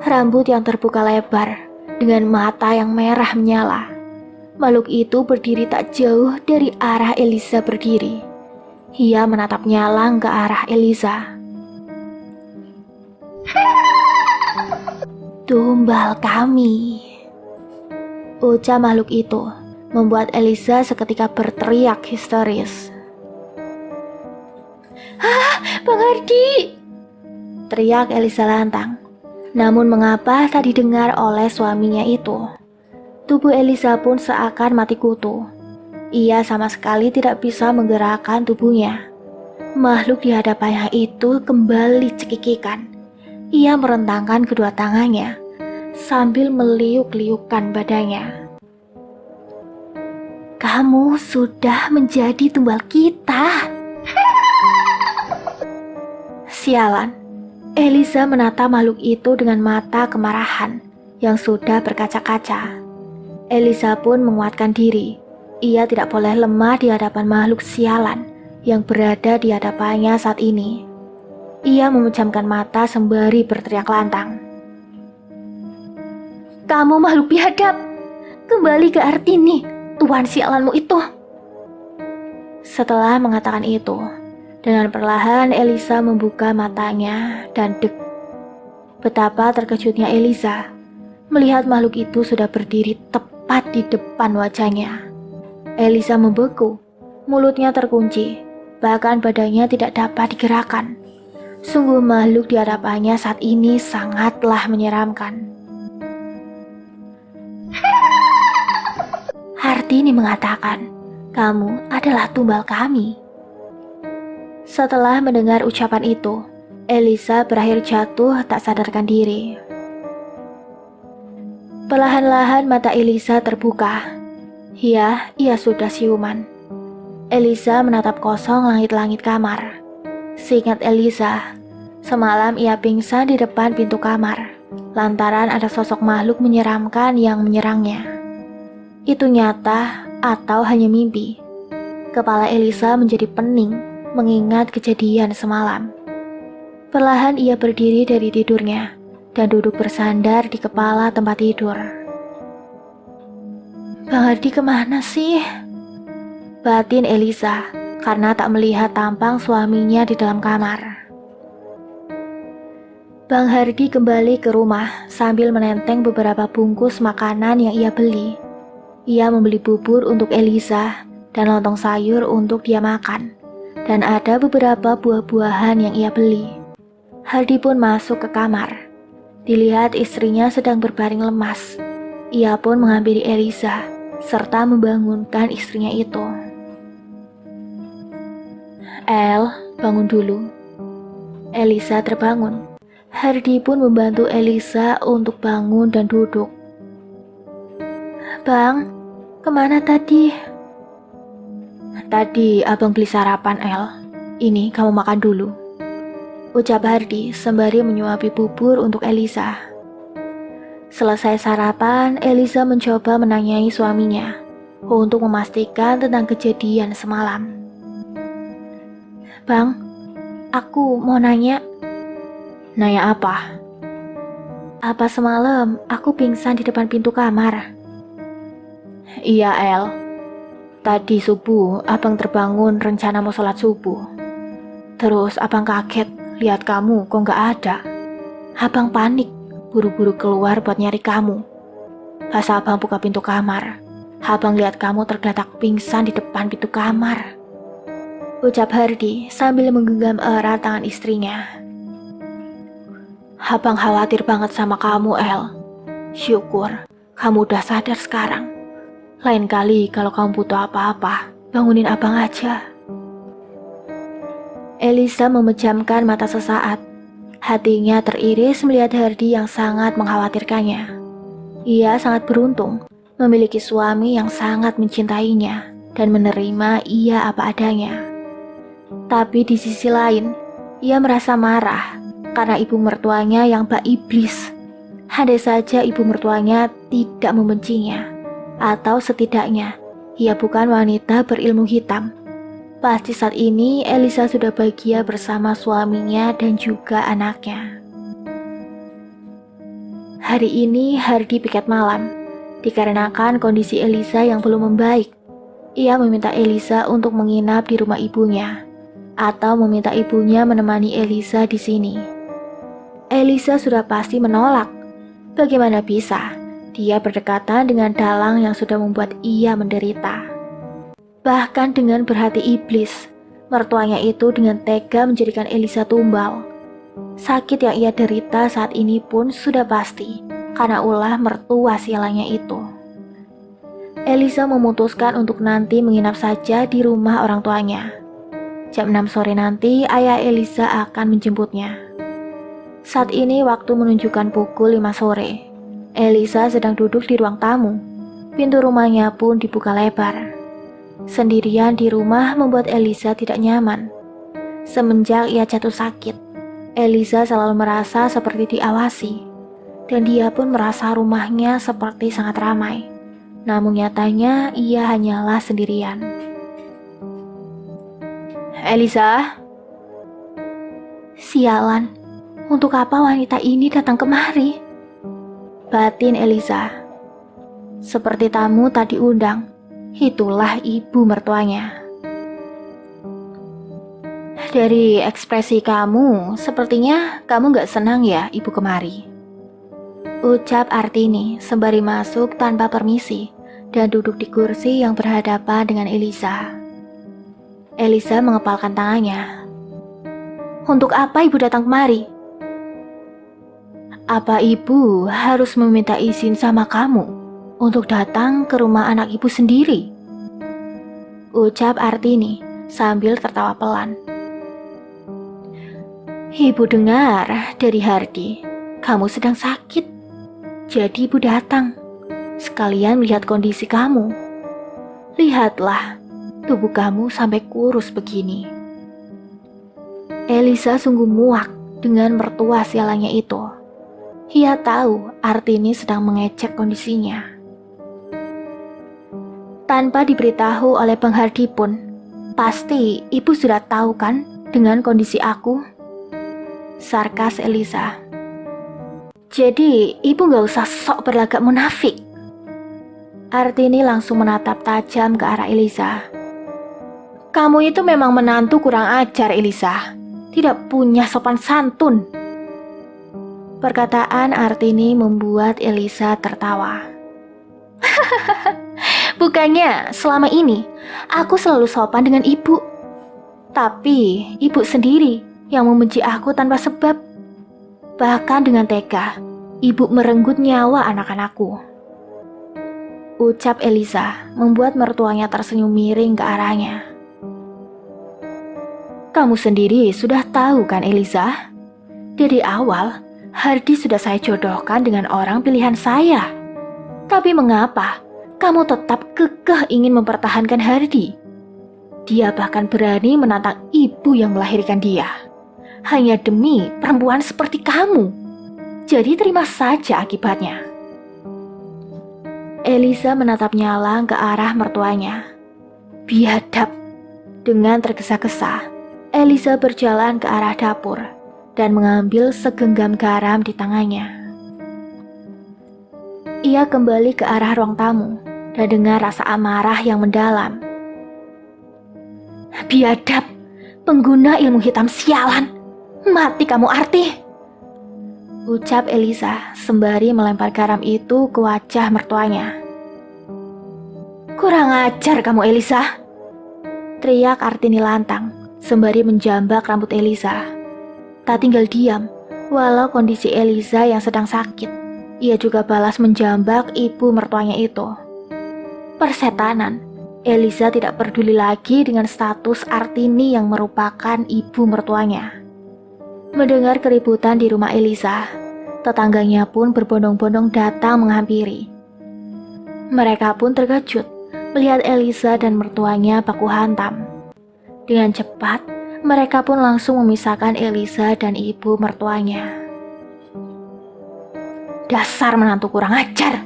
rambut yang terbuka lebar, dengan mata yang merah menyala. Makhluk itu berdiri tak jauh dari arah Eliza berdiri. Ia menatap nyalang ke arah Eliza. Tumbal kami, ucap makhluk itu, membuat Eliza seketika berteriak histeris. Bang Hardi! Teriak Eliza lantang. Namun mengapa tak didengar oleh suaminya itu? Tubuh Eliza pun seakan mati kutu. Ia sama sekali tidak bisa menggerakkan tubuhnya. Makhluk di hadapannya itu kembali cekikikan. Ia merentangkan kedua tangannya sambil meliuk-liukkan badannya. Kamu sudah menjadi tumbal kita. Sialan, Eliza menatap makhluk itu dengan mata kemarahan yang sudah berkaca-kaca. Eliza pun menguatkan diri. Ia tidak boleh lemah di hadapan makhluk sialan yang berada di hadapannya saat ini. Ia memejamkan mata sembari berteriak lantang. Kamu makhluk biadab, kembali ke Artini, tuan sialanmu itu. Setelah mengatakan itu, dengan perlahan Eliza membuka matanya dan dek. Betapa terkejutnya Eliza melihat makhluk itu sudah berdiri tepat di depan wajahnya. Eliza membeku, mulutnya terkunci, bahkan badannya tidak dapat digerakkan. Sungguh makhluk di hadapannya saat ini sangatlah menyeramkan. Hartini mengatakan, kamu adalah tumbal kami. Setelah mendengar ucapan itu, Eliza berakhir jatuh tak sadarkan diri. Perlahan-lahan mata Eliza terbuka. Ya, ia sudah siuman. Eliza menatap kosong langit-langit kamar. Seingat Eliza, semalam ia pingsan di depan pintu kamar, lantaran ada sosok makhluk menyeramkan yang menyerangnya. Itu nyata atau hanya mimpi? Kepala Eliza menjadi pening mengingat kejadian semalam. Perlahan ia berdiri dari tidurnya dan duduk bersandar di kepala tempat tidur. Bang Hardi kemana sih? Batin Eliza karena tak melihat tampang suaminya di dalam kamar. Bang Hardi kembali ke rumah sambil menenteng beberapa bungkus makanan yang ia beli. Ia membeli bubur untuk Eliza dan lontong sayur untuk dia makan. Dan ada beberapa buah-buahan yang ia beli. Hardi pun masuk ke kamar. Dilihat istrinya sedang berbaring lemas. Ia pun menghampiri Eliza serta membangunkan istrinya itu. El, bangun dulu. Elisa terbangun. Hardy pun membantu Elisa untuk bangun dan duduk. Bang, kemana tadi? Tadi abang beli sarapan, El. Ini kamu makan dulu, ucap Hardy sembari menyuapi bubur untuk Elisa. Selesai sarapan, Elisa mencoba menanyai suaminya untuk memastikan tentang kejadian semalam. Bang, aku mau nanya. Nanya apa? Apa semalam aku pingsan di depan pintu kamar? Iya, El. Tadi subuh abang terbangun rencana mau sholat subuh. Terus abang kaget lihat kamu kok gak ada. Abang panik, buru-buru keluar buat nyari kamu. Pas abang buka pintu kamar, abang lihat kamu tergeletak pingsan di depan pintu kamar, ucap Hardy sambil menggenggam erat tangan istrinya. Abang khawatir banget sama kamu, El. Syukur kamu udah sadar sekarang. Lain kali kalau kamu butuh apa-apa, bangunin abang aja. Elisa memejamkan mata sesaat. Hatinya teriris melihat Hardy yang sangat mengkhawatirkannya. Ia sangat beruntung memiliki suami yang sangat mencintainya dan menerima ia apa adanya. Tapi di sisi lain, ia merasa marah karena ibu mertuanya yang bak iblis. Andai saja ibu mertuanya tidak membencinya, atau setidaknya ia bukan wanita berilmu hitam, pasti saat ini Elisa sudah bahagia bersama suaminya dan juga anaknya. Hari ini Hardy piket malam. Dikarenakan kondisi Elisa yang belum membaik, ia meminta Elisa untuk menginap di rumah ibunya, atau meminta ibunya menemani Elisa di sini. Elisa sudah pasti menolak. Bagaimana bisa? Dia berdekatan dengan dalang yang sudah membuat ia menderita. Bahkan dengan berhati iblis, mertuanya itu dengan tega menjadikan Elisa tumbal. Sakit yang ia derita saat ini pun sudah pasti karena ulah mertua sialanya itu. Elisa memutuskan untuk nanti menginap saja di rumah orang tuanya. Jam 6 sore nanti ayah Elisa akan menjemputnya. Saat ini waktu menunjukkan pukul 5 sore. Elisa sedang duduk di ruang tamu. Pintu rumahnya pun dibuka lebar. Sendirian di rumah membuat Elisa tidak nyaman. Semenjak ia jatuh sakit, Elisa selalu merasa seperti diawasi. Dan dia pun merasa rumahnya seperti sangat ramai. Namun nyatanya ia hanyalah sendirian. Elisa? Sialan, untuk apa wanita ini datang kemari? Batin Elisa. Seperti tamu tak diundang, itulah ibu mertuanya. Dari ekspresi kamu, sepertinya kamu gak senang ya ibu kemari, ucap Artini sembari masuk tanpa permisi dan duduk di kursi yang berhadapan dengan Elisa. Elisa mengepalkan tangannya. Untuk apa ibu datang kemari? Apa ibu harus meminta izin sama kamu untuk datang ke rumah anak ibu sendiri? Ucap Artini sambil tertawa pelan. Ibu dengar dari Hardy, kamu sedang sakit. Jadi ibu datang, sekalian melihat kondisi kamu. Lihatlah, tubuh kamu sampai kurus begini. Elisa sungguh muak dengan mertua sialannya itu. Ia tahu Artini sedang mengecek kondisinya. Tanpa diberitahu oleh Bang Hardy pun, pasti ibu sudah tahu kan dengan kondisi aku? Sarkas Elisa. Jadi ibu gak usah sok berlagak munafik. Artini langsung menatap tajam ke arah Elisa. Kamu itu memang menantu kurang ajar, Elisa. Tidak punya sopan santun. Perkataan Artini membuat Elisa tertawa. Bukannya selama ini aku selalu sopan dengan ibu, tapi ibu sendiri yang membenci aku tanpa sebab. Bahkan dengan tega, ibu merenggut nyawa anak-anakku. Ucap Elisa membuat mertuanya tersenyum miring ke arahnya. Kamu sendiri sudah tahu kan Eliza? Dari awal, Hardy sudah saya jodohkan dengan orang pilihan saya. Tapi mengapa kamu tetap kekeh ingin mempertahankan Hardy? Dia bahkan berani menantang ibu yang melahirkan dia. Hanya demi perempuan seperti kamu. Jadi terima saja akibatnya. Eliza menatap Nyalang ke arah mertuanya. Biadab. Dengan tergesa-gesa, Eliza berjalan ke arah dapur dan mengambil segenggam garam di tangannya. Ia kembali ke arah ruang tamu dan dengan rasa amarah yang mendalam. Biadab, pengguna ilmu hitam sialan. Mati kamu Arti, ucap Eliza sembari melempar garam itu ke wajah mertuanya. Kurang ajar kamu Eliza, teriak Artini lantang sembari menjambak rambut Eliza. Tak tinggal diam, walau kondisi Eliza yang sedang sakit, ia juga balas menjambak ibu mertuanya itu. Persetanan, Eliza tidak peduli lagi dengan status Artini yang merupakan ibu mertuanya. Mendengar keributan di rumah Eliza, tetangganya pun berbondong-bondong datang menghampiri. Mereka pun terkejut melihat Eliza dan mertuanya baku hantam. Dengan cepat, mereka pun langsung memisahkan Eliza dan ibu mertuanya. Dasar menantu kurang ajar,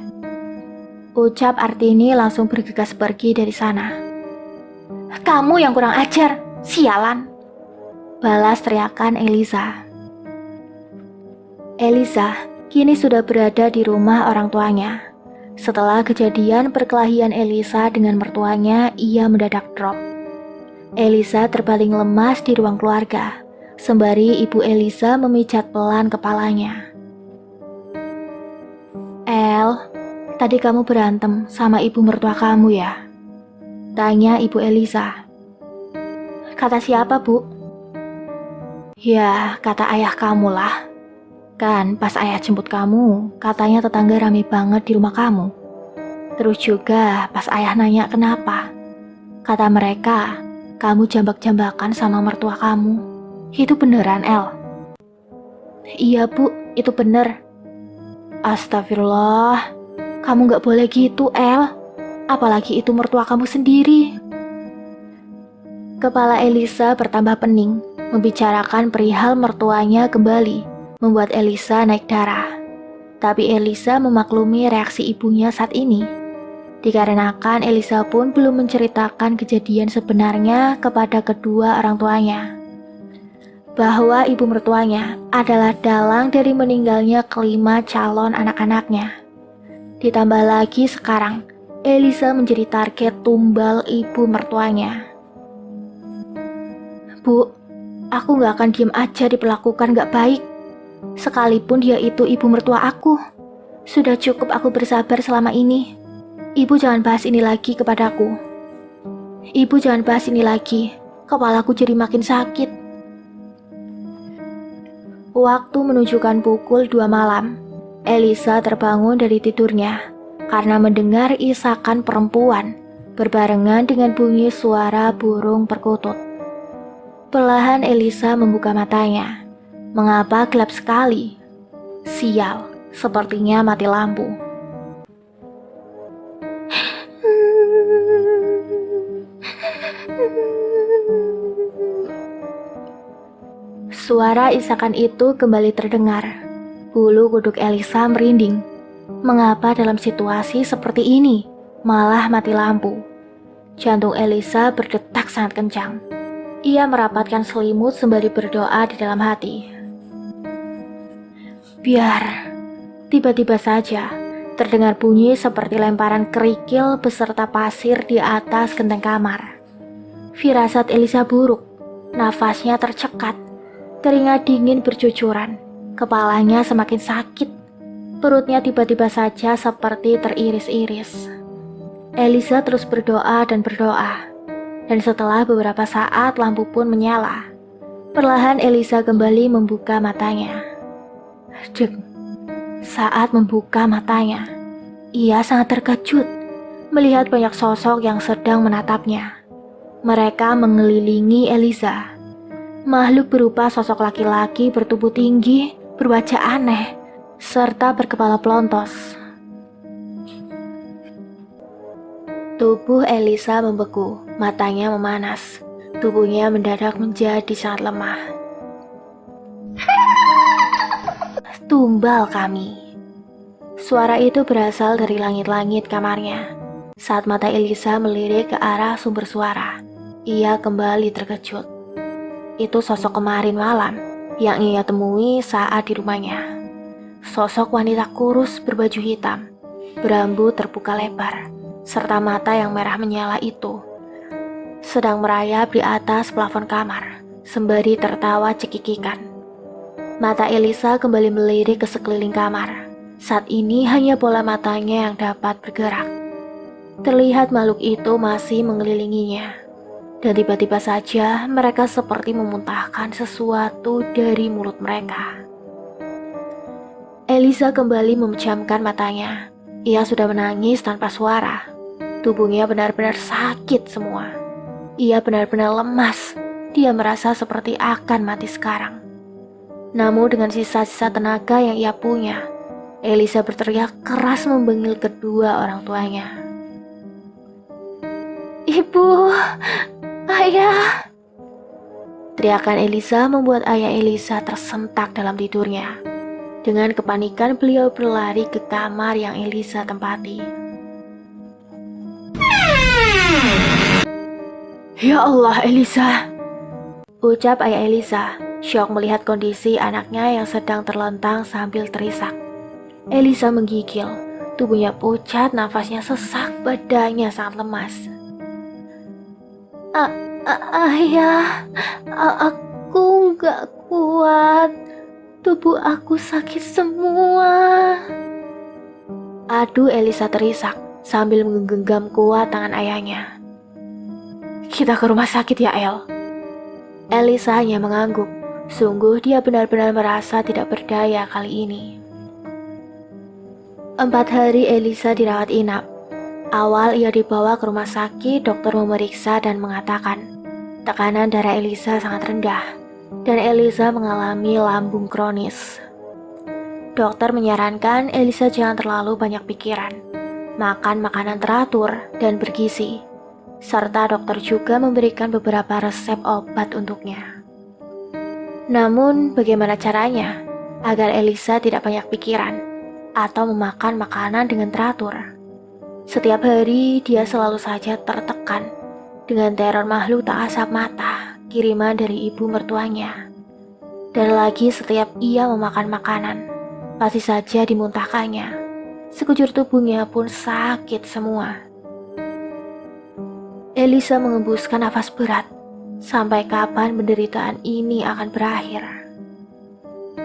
ucap Artini langsung bergegas pergi dari sana. Kamu yang kurang ajar, sialan, balas teriakan Eliza. Eliza kini sudah berada di rumah orang tuanya. Setelah kejadian perkelahian Eliza dengan mertuanya, ia mendadak drop. Eliza terbaling lemas di ruang keluarga, sembari ibu Eliza memijat pelan kepalanya. El, tadi kamu berantem sama ibu mertua kamu ya? Tanya ibu Eliza. Kata siapa, Bu? Ya, kata ayah kamu lah. Kan pas ayah jemput kamu, katanya tetangga rame banget di rumah kamu. Terus juga pas ayah nanya kenapa, kata mereka, kamu jambak-jambakan sama mertua kamu. Itu beneran, El? Iya, Bu, itu bener. Astagfirullah, kamu gak boleh gitu, El. Apalagi itu mertua kamu sendiri. Kepala Eliza bertambah pening. Membicarakan perihal mertuanya kembali membuat Eliza naik darah. Tapi Eliza memaklumi reaksi ibunya saat ini. Dikarenakan Eliza pun belum menceritakan kejadian sebenarnya kepada kedua orang tuanya. Bahwa ibu mertuanya adalah dalang dari meninggalnya kelima calon anak-anaknya. Ditambah lagi sekarang, Eliza menjadi target tumbal ibu mertuanya. Bu, aku gak akan diem aja diperlakukan gak baik. Sekalipun dia itu ibu mertua aku. Sudah cukup aku bersabar selama ini. Ibu jangan bahas ini lagi kepadaku. Ibu jangan bahas ini lagi. Kepalaku jadi makin sakit. Waktu menunjukkan pukul 2 malam. Eliza terbangun dari tidurnya karena mendengar isakan perempuan berbarengan dengan bunyi suara burung perkutut. Perlahan Eliza membuka matanya. Mengapa gelap sekali? Sial, sepertinya mati lampu. Suara isakan itu kembali terdengar. Bulu kuduk Eliza merinding. Mengapa dalam situasi seperti ini malah mati lampu? Jantung Eliza berdetak sangat kencang. Ia merapatkan selimut sembari berdoa di dalam hati. Biar tiba-tiba saja terdengar bunyi seperti lemparan kerikil beserta pasir di atas genteng kamar. Firasat Eliza buruk, nafasnya tercekat, keringat dingin bercucuran, kepalanya semakin sakit, perutnya tiba-tiba saja seperti teriris-iris. Eliza terus berdoa dan berdoa. Dan setelah beberapa saat lampu pun menyala. Perlahan Eliza kembali membuka matanya. Dek, saat membuka matanya, ia sangat terkejut melihat banyak sosok yang sedang menatapnya. Mereka mengelilingi Eliza. Makhluk berupa sosok laki-laki bertubuh tinggi, berwajah aneh, serta berkepala pelontos. Tubuh Elisa membeku, matanya memanas. Tubuhnya mendadak menjadi sangat lemah. Tumbal kami. Suara itu berasal dari langit-langit kamarnya. Saat mata Elisa melirik ke arah sumber suara, ia kembali terkejut. Itu sosok kemarin malam yang ia temui saat di rumahnya. Sosok wanita kurus berbaju hitam, berambut terbuka lebar, serta mata yang merah menyala itu sedang merayap di atas plafon kamar, sembari tertawa cekikikan. Mata Elisa kembali melirik ke sekeliling kamar. Saat ini hanya bola matanya yang dapat bergerak. Terlihat makhluk itu masih mengelilinginya. Dan tiba-tiba saja mereka seperti memuntahkan sesuatu dari mulut mereka. Elisa kembali memejamkan matanya. Ia sudah menangis tanpa suara. Tubuhnya benar-benar sakit semua. Ia benar-benar lemas. Dia merasa seperti akan mati sekarang. Namun dengan sisa-sisa tenaga yang ia punya, Elisa berteriak keras membengil kedua orang tuanya. "Ibu, Ayah!" Teriakan Elisa membuat ayah Elisa tersentak dalam tidurnya. Dengan kepanikan beliau berlari ke kamar yang Elisa tempati. "Ya Allah, Elisa!" ucap ayah Elisa, syok melihat kondisi anaknya yang sedang terlentang sambil terisak. Elisa menggigil, tubuhnya pucat, nafasnya sesak, badannya sangat lemas. Ayah, aku gak kuat, tubuh aku sakit semua." Aduh, Elisa terisak sambil menggenggam kuat tangan ayahnya. "Kita ke rumah sakit ya, El." Elisa hanya mengangguk. Sungguh dia benar-benar merasa tidak berdaya kali ini. 4 hari Elisa dirawat inap. Awal ia dibawa ke rumah sakit, dokter memeriksa dan mengatakan tekanan darah Elisa sangat rendah dan Elisa mengalami lambung kronis. Dokter menyarankan Elisa jangan terlalu banyak pikiran, makan makanan teratur dan bergizi, serta dokter juga memberikan beberapa resep obat untuknya. Namun bagaimana caranya agar Elisa tidak banyak pikiran atau memakan makanan dengan teratur? Setiap hari dia selalu saja tertekan dengan teror makhluk tak kasat mata kiriman dari ibu mertuanya. Dan lagi setiap ia memakan makanan, pasti saja dimuntahkannya. Sekujur tubuhnya pun sakit semua. Elisa mengembuskan nafas berat. Sampai kapan penderitaan ini akan berakhir?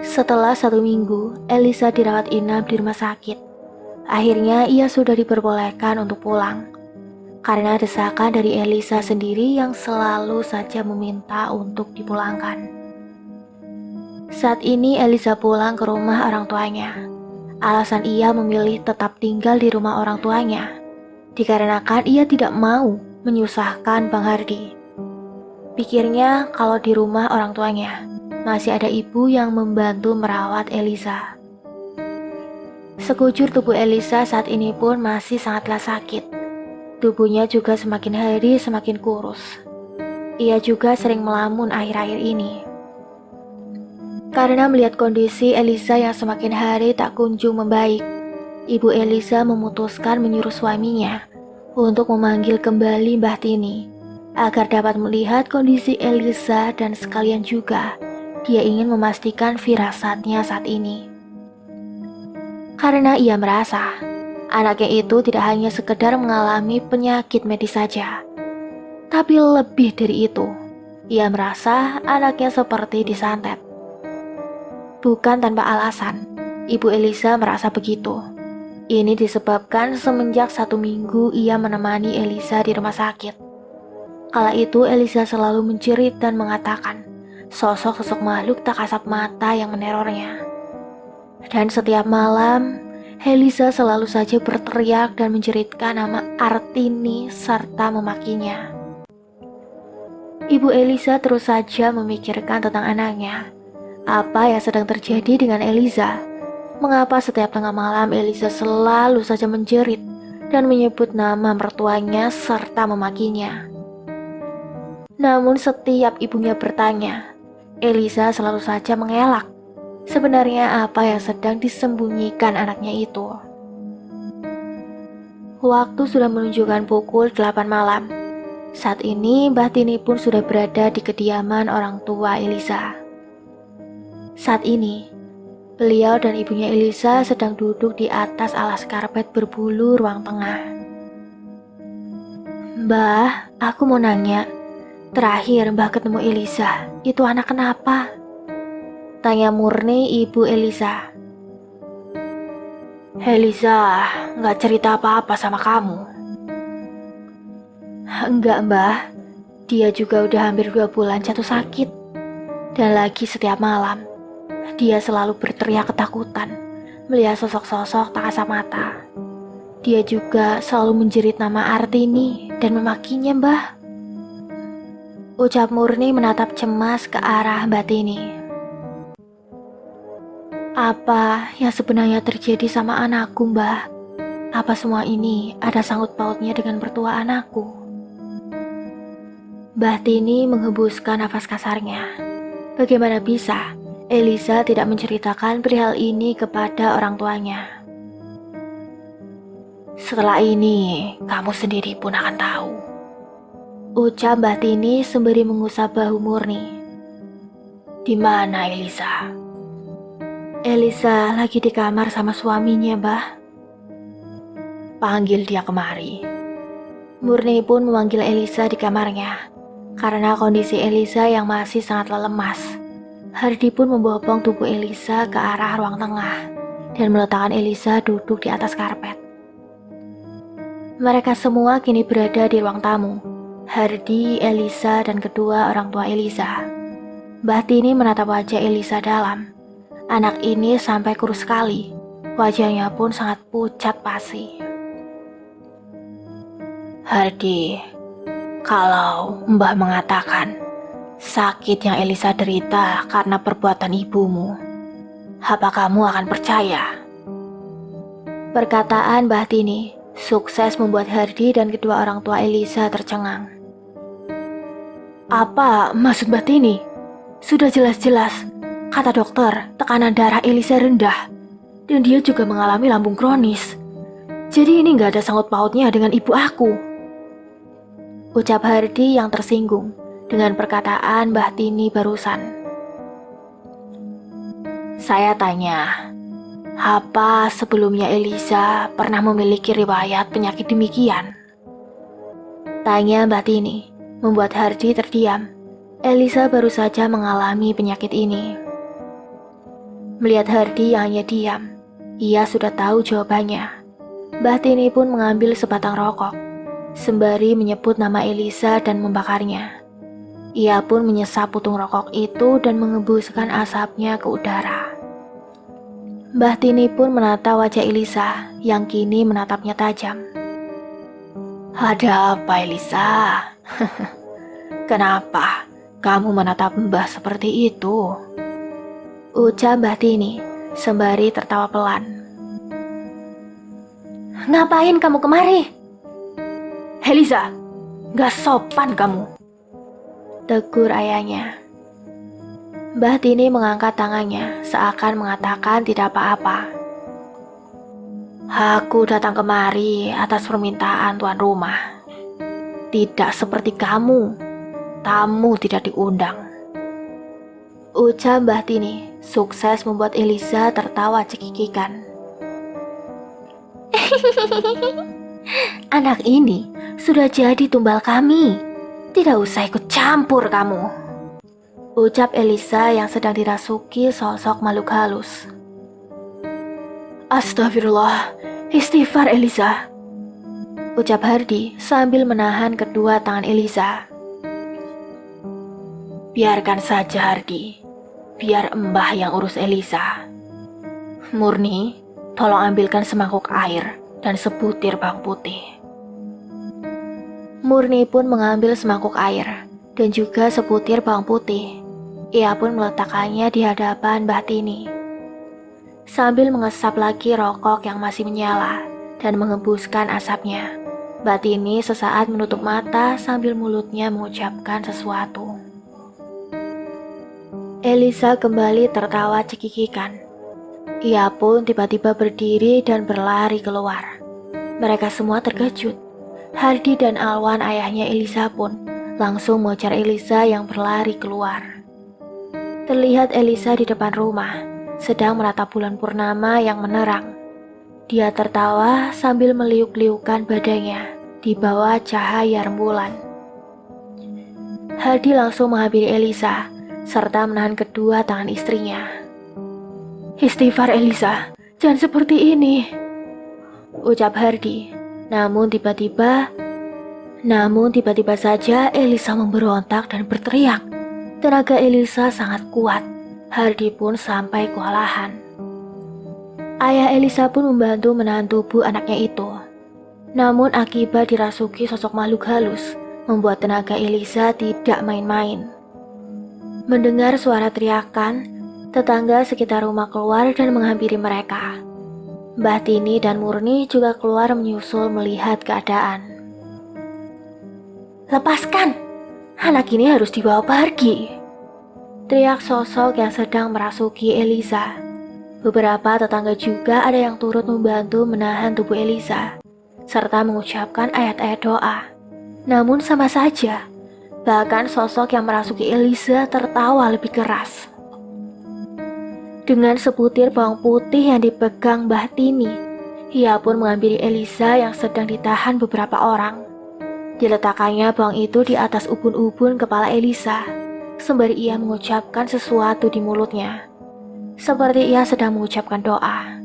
Setelah 1 minggu, Elisa dirawat inap di rumah sakit. Akhirnya ia sudah diperbolehkan untuk pulang. Karena desakan dari Elisa sendiri yang selalu saja meminta untuk dipulangkan. Saat ini Elisa pulang ke rumah orang tuanya. Alasan ia memilih tetap tinggal di rumah orang tuanya dikarenakan ia tidak mau menyusahkan Bang Hardi. Pikirnya kalau di rumah orang tuanya masih ada ibu yang membantu merawat Elisa. Sekujur tubuh Elisa saat ini pun masih sangatlah sakit. Tubuhnya juga semakin hari semakin kurus. Ia juga sering melamun akhir-akhir ini. Karena melihat kondisi Elisa yang semakin hari tak kunjung membaik, ibu Elisa memutuskan menyuruh suaminya untuk memanggil kembali Mbah Tini agar dapat melihat kondisi Elisa dan sekalian juga dia ingin memastikan firasatnya saat ini. Karena ia merasa anaknya itu tidak hanya sekedar mengalami penyakit medis saja, tapi lebih dari itu. Ia merasa anaknya seperti disantet. Bukan tanpa alasan, ibu Elisa merasa begitu. Ini disebabkan semenjak 1 minggu ia menemani Elisa di rumah sakit. Kala itu Elisa selalu menjerit dan mengatakan sosok-sosok makhluk tak kasat mata yang menerornya. Dan setiap malam, Elisa selalu saja berteriak dan menjeritkan nama Artini serta memakinya. Ibu Elisa terus saja memikirkan tentang anaknya. Apa yang sedang terjadi dengan Eliza? Mengapa setiap tengah malam Eliza selalu saja menjerit dan menyebut nama mertuanya serta memakinya? Namun setiap ibunya bertanya, Eliza selalu saja mengelak. Sebenarnya apa yang sedang disembunyikan anaknya itu? Waktu sudah menunjukkan pukul 8 malam. Saat ini Mbah Tini pun sudah berada di kediaman orang tua Eliza. Saat ini, beliau dan ibunya Eliza sedang duduk di atas alas karpet berbulu ruang tengah. Mbah, aku mau nanya. Terakhir Mbah ketemu Eliza, itu anak kenapa? Tanya murni ibu Eliza. Eliza nggak cerita apa-apa sama kamu. Enggak Mbah, dia juga udah hampir 2 bulan jatuh sakit. Dan lagi setiap malam, dia selalu berteriak ketakutan melihat sosok-sosok tak kasat mata. Dia juga selalu menjerit nama Artini dan memakinya Mbah. Ucap murni menatap cemas ke arah Mbak Tini. Apa yang sebenarnya terjadi sama anakku Mbah? Apa semua ini ada sangkut pautnya dengan mertua anakku? Mbah Tini menghembuskan nafas kasarnya. Bagaimana bisa Eliza tidak menceritakan perihal ini kepada orang tuanya? Setelah ini, kamu sendiri pun akan tahu. Ucap Mbah Tini sembari mengusap bahu Murni. Di mana Eliza? Eliza lagi di kamar sama suaminya, Mbah. Panggil dia kemari. Murni pun memanggil Eliza di kamarnya. Karena kondisi Eliza yang masih sangat lemas, Hardi pun membopong tubuh Eliza ke arah ruang tengah dan meletakkan Eliza duduk di atas karpet. Mereka semua kini berada di ruang tamu. Hardi, Eliza, dan kedua orang tua Eliza. Mbah Tini menatap wajah Eliza dalam. Anak ini sampai kurus sekali. Wajahnya pun sangat pucat pasi. Hardi, kalau Mbah mengatakan sakit yang Eliza derita karena perbuatan ibumu, apa kamu akan percaya? Perkataan Mbah Tini sukses membuat Hardi dan kedua orang tua Eliza tercengang. Apa maksud Mbah Tini? Sudah jelas-jelas kata dokter tekanan darah Eliza rendah dan dia juga mengalami lambung kronis. Jadi ini gak ada sangkut pautnya dengan ibu aku. Ucap Hardi yang tersinggung dengan perkataan Mbah Tini barusan. Saya tanya, apa sebelumnya Eliza pernah memiliki riwayat penyakit demikian? Tanya Mbah Tini, membuat Hardi terdiam. Eliza baru saja mengalami penyakit ini. Melihat Hardi yang hanya diam, ia sudah tahu jawabannya. Mbah Tini pun mengambil sebatang rokok, sembari menyebut nama Eliza dan membakarnya. Ia pun menyesap putung rokok itu dan mengembuskan asapnya ke udara. Mbah Tini pun menatap wajah Eliza yang kini menatapnya tajam. Ada apa Eliza? Kenapa kamu menatap Mbah seperti itu? Ucap Mbah Tini sembari tertawa pelan. Ngapain kamu kemari? Eliza, gak sopan kamu, tegur ayahnya. Mbah Tini mengangkat tangannya seakan mengatakan tidak apa-apa. Aku datang kemari atas permintaan tuan rumah. Tidak seperti kamu, tamu tidak diundang. Ucap Mbah Tini sukses membuat Eliza tertawa cekikikan. Anak ini sudah jadi tumbal kami. Tidak usah ikut campur kamu. Ucap Eliza yang sedang dirasuki sosok makhluk halus. Astagfirullah, istighfar Eliza. Ucap Hardi sambil menahan kedua tangan Eliza. Biarkan saja Hardi, biar Mbah yang urus Eliza. Murni, tolong ambilkan semangkuk air dan sebutir bawang putih. Murni pun mengambil semangkuk air dan juga sebutir bawang putih. Ia pun meletakkannya di hadapan Mbah Tini. Sambil mengesap lagi rokok yang masih menyala dan menghembuskan asapnya, Mbah Tini sesaat menutup mata sambil mulutnya mengucapkan sesuatu. Elisa kembali tertawa cekikikan. Ia pun tiba-tiba berdiri dan berlari keluar. Mereka semua terkejut. Hardi dan Alwan, ayahnya Elisa, pun langsung mengejar Elisa yang berlari keluar. Terlihat Elisa di depan rumah, sedang menatap bulan purnama yang menerang. Dia tertawa sambil meliuk-liukkan badannya di bawah cahaya rembulan. Hardi langsung menghampiri Elisa, serta menahan kedua tangan istrinya. "Istighfar Elisa, jangan seperti ini," ucap Hardi. Namun tiba-tiba saja Elisa memberontak dan berteriak. Tenaga Elisa sangat kuat. Hardi pun sampai kewalahan. Ayah Elisa pun membantu menahan tubuh anaknya itu. Namun akibat dirasuki sosok makhluk halus, membuat tenaga Elisa tidak main-main. Mendengar suara teriakan, tetangga sekitar rumah keluar dan menghampiri mereka. Mbah Tini dan Murni juga keluar menyusul melihat keadaan. "Lepaskan! Anak ini harus dibawa pergi!" teriak sosok yang sedang merasuki Elisa. Beberapa tetangga juga ada yang turut membantu menahan tubuh Elisa, serta mengucapkan ayat-ayat doa. Namun sama saja, bahkan sosok yang merasuki Elisa tertawa lebih keras. Dengan sebutir bawang putih yang dipegang Mbah Tini, ia pun menghampiri Elisa yang sedang ditahan beberapa orang. Diletakkannya bawang itu di atas ubun-ubun kepala Elisa, sembari ia mengucapkan sesuatu di mulutnya, seperti ia sedang mengucapkan doa.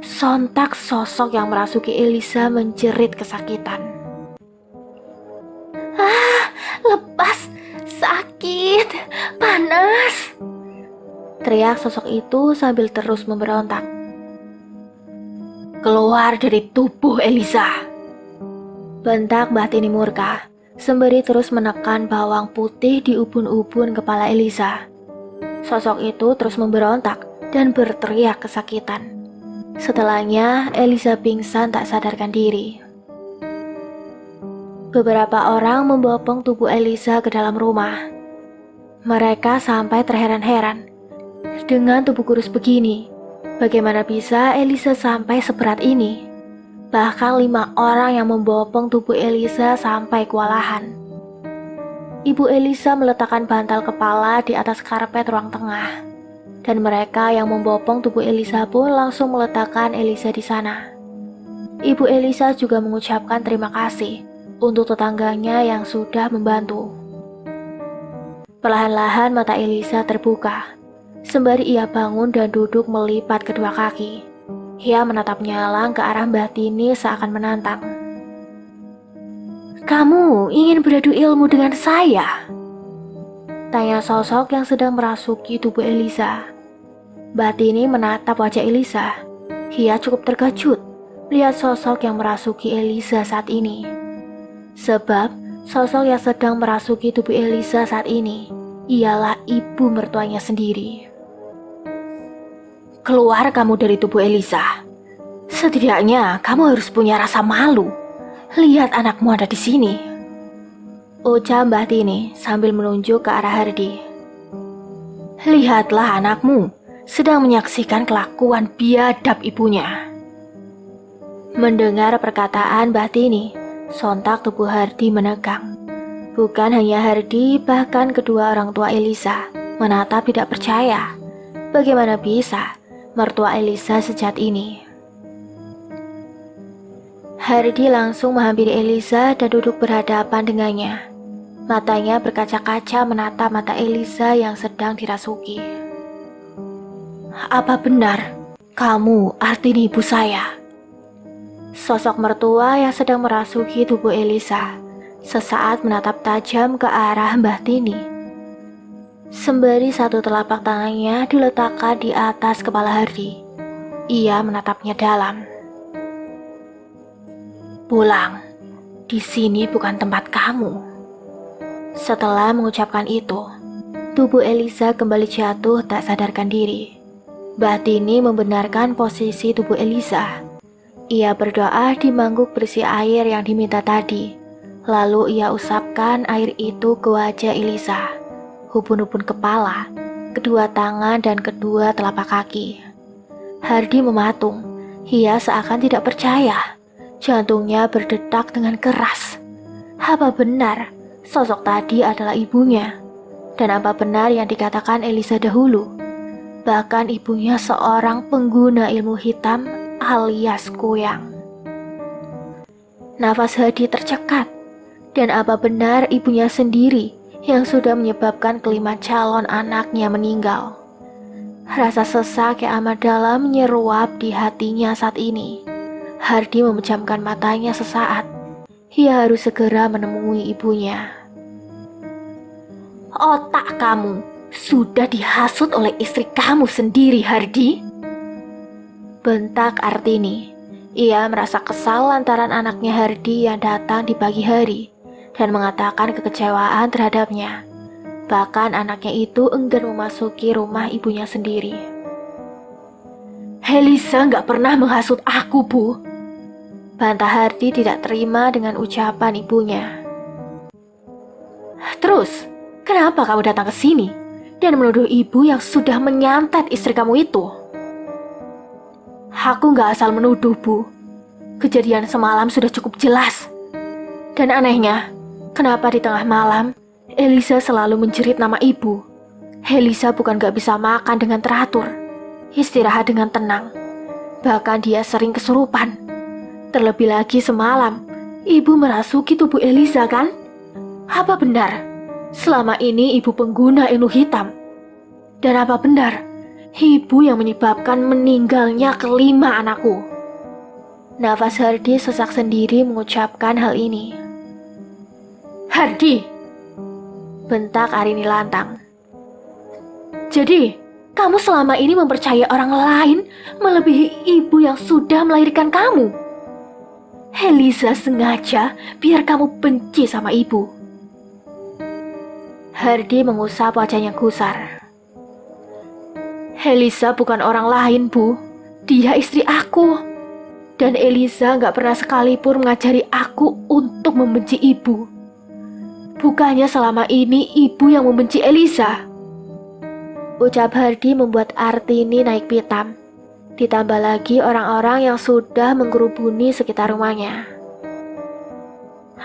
Sontak sosok yang merasuki Elisa menjerit kesakitan. "Ah, lepas! Sakit! Panas!" teriak sosok itu sambil terus memberontak. "Keluar dari tubuh Elisa!" bentak Mbah Tini murka, sembari terus menekan bawang putih di ubun-ubun kepala Elisa. Sosok itu terus memberontak dan berteriak kesakitan. Setelahnya, Elisa pingsan tak sadarkan diri. Beberapa orang membopong tubuh Elisa ke dalam rumah. Mereka sampai terheran-heran. Dengan tubuh kurus begini, bagaimana bisa Elisa sampai seberat ini? Bahkan 5 orang yang membopong tubuh Elisa sampai kewalahan. Ibu Elisa meletakkan bantal kepala di atas karpet ruang tengah, dan mereka yang membopong tubuh Elisa pun langsung meletakkan Elisa di sana. Ibu Elisa juga mengucapkan terima kasih untuk tetangganya yang sudah membantu. Perlahan-lahan mata Elisa terbuka. Sembari ia bangun dan duduk melipat kedua kaki, ia menatap nyalang ke arah Mbah Tini seakan menantang. "Kamu ingin beradu ilmu dengan saya?" tanya sosok yang sedang merasuki tubuh Elisa. Mbah Tini menatap wajah Elisa. Ia cukup terkejut lihat sosok yang merasuki Elisa saat ini. Sebab sosok yang sedang merasuki tubuh Elisa saat ini ialah ibu mertuanya sendiri. "Keluar kamu dari tubuh Elisa. Setidaknya kamu harus punya rasa malu. Lihat anakmu ada di sini," ucap Mbah Tini sambil menunjuk ke arah Hardi. "Lihatlah anakmu sedang menyaksikan kelakuan biadab ibunya." Mendengar perkataan Mbah Tini, sontak tubuh Hardi menegang. Bukan hanya Hardi, bahkan kedua orang tua Elisa menatap tidak percaya. Bagaimana bisa mertua Elisa sejat ini? Hardi langsung menghampiri Elisa dan duduk berhadapan dengannya. Matanya berkaca-kaca menatap mata Elisa yang sedang dirasuki. "Apa benar kamu Artini ibu saya?" Sosok mertua yang sedang merasuki tubuh Elisa sesaat menatap tajam ke arah Mbah Tini. Sembari satu telapak tangannya diletakkan di atas kepala Hardi, ia menatapnya dalam. "Pulang, di sini bukan tempat kamu," Setelah mengucapkan itu, tubuh Elisa kembali jatuh tak sadarkan diri. Bahtini membenarkan posisi tubuh Elisa. Ia berdoa di mangkuk berisi air yang diminta tadi. Lalu ia usapkan air itu ke wajah Elisa, ubun-ubun kepala, kedua tangan dan kedua telapak kaki. Hardi mematung. Ia seakan tidak percaya. Jantungnya berdetak dengan keras. Apa benar sosok tadi adalah ibunya? Dan apa benar yang dikatakan Elisa dahulu? Bahkan ibunya seorang pengguna ilmu hitam alias kuyang. Nafas Hardi tercekat. Dan apa benar ibunya sendiri yang sudah menyebabkan kelima calon anaknya meninggal? Rasa sesak yang amat dalam menyeruap di hatinya saat ini. Hardi memejamkan matanya sesaat. Ia harus segera menemui ibunya. Otak kamu sudah dihasut oleh istri kamu sendiri, Hardi. Bentak Artini. Ia merasa kesal lantaran anaknya Hardi yang datang di pagi hari dan mengatakan kekecewaan terhadapnya. Bahkan anaknya itu enggan memasuki rumah ibunya sendiri. Elisa gak pernah menghasut aku, Bu. Bantah Hardi tidak terima dengan ucapan ibunya. Terus, kenapa kamu datang ke sini dan menuduh ibu yang sudah menyantet istri kamu itu? Aku gak asal menuduh, Bu. Kejadian semalam sudah cukup jelas. Dan anehnya, kenapa di tengah malam Elisa selalu menjerit nama ibu? Elisa bukan gak bisa makan dengan teratur, istirahat dengan tenang. Bahkan dia sering kesurupan. Terlebih lagi semalam, ibu merasuki tubuh Elisa kan? Apa benar selama ini ibu pengguna ilmu hitam? Dan apa benar ibu yang menyebabkan meninggalnya kelima anakku? Nafas Hardi sesak sendiri mengucapkan hal ini. Hardi! Bentak Arini lantang. Jadi, kamu selama ini mempercayai orang lain melebihi ibu yang sudah melahirkan kamu? Elisa sengaja biar kamu benci sama ibu. Hardi mengusap wajahnya gusar. Elisa bukan orang lain, Bu. Dia istri aku. Dan Elisa gak pernah sekalipun mengajari aku untuk membenci ibu. Bukannya selama ini ibu yang membenci Elisa. Ucap Hardi membuat Artini naik pitam. Ditambah lagi orang-orang yang sudah menggerubuni sekitar rumahnya.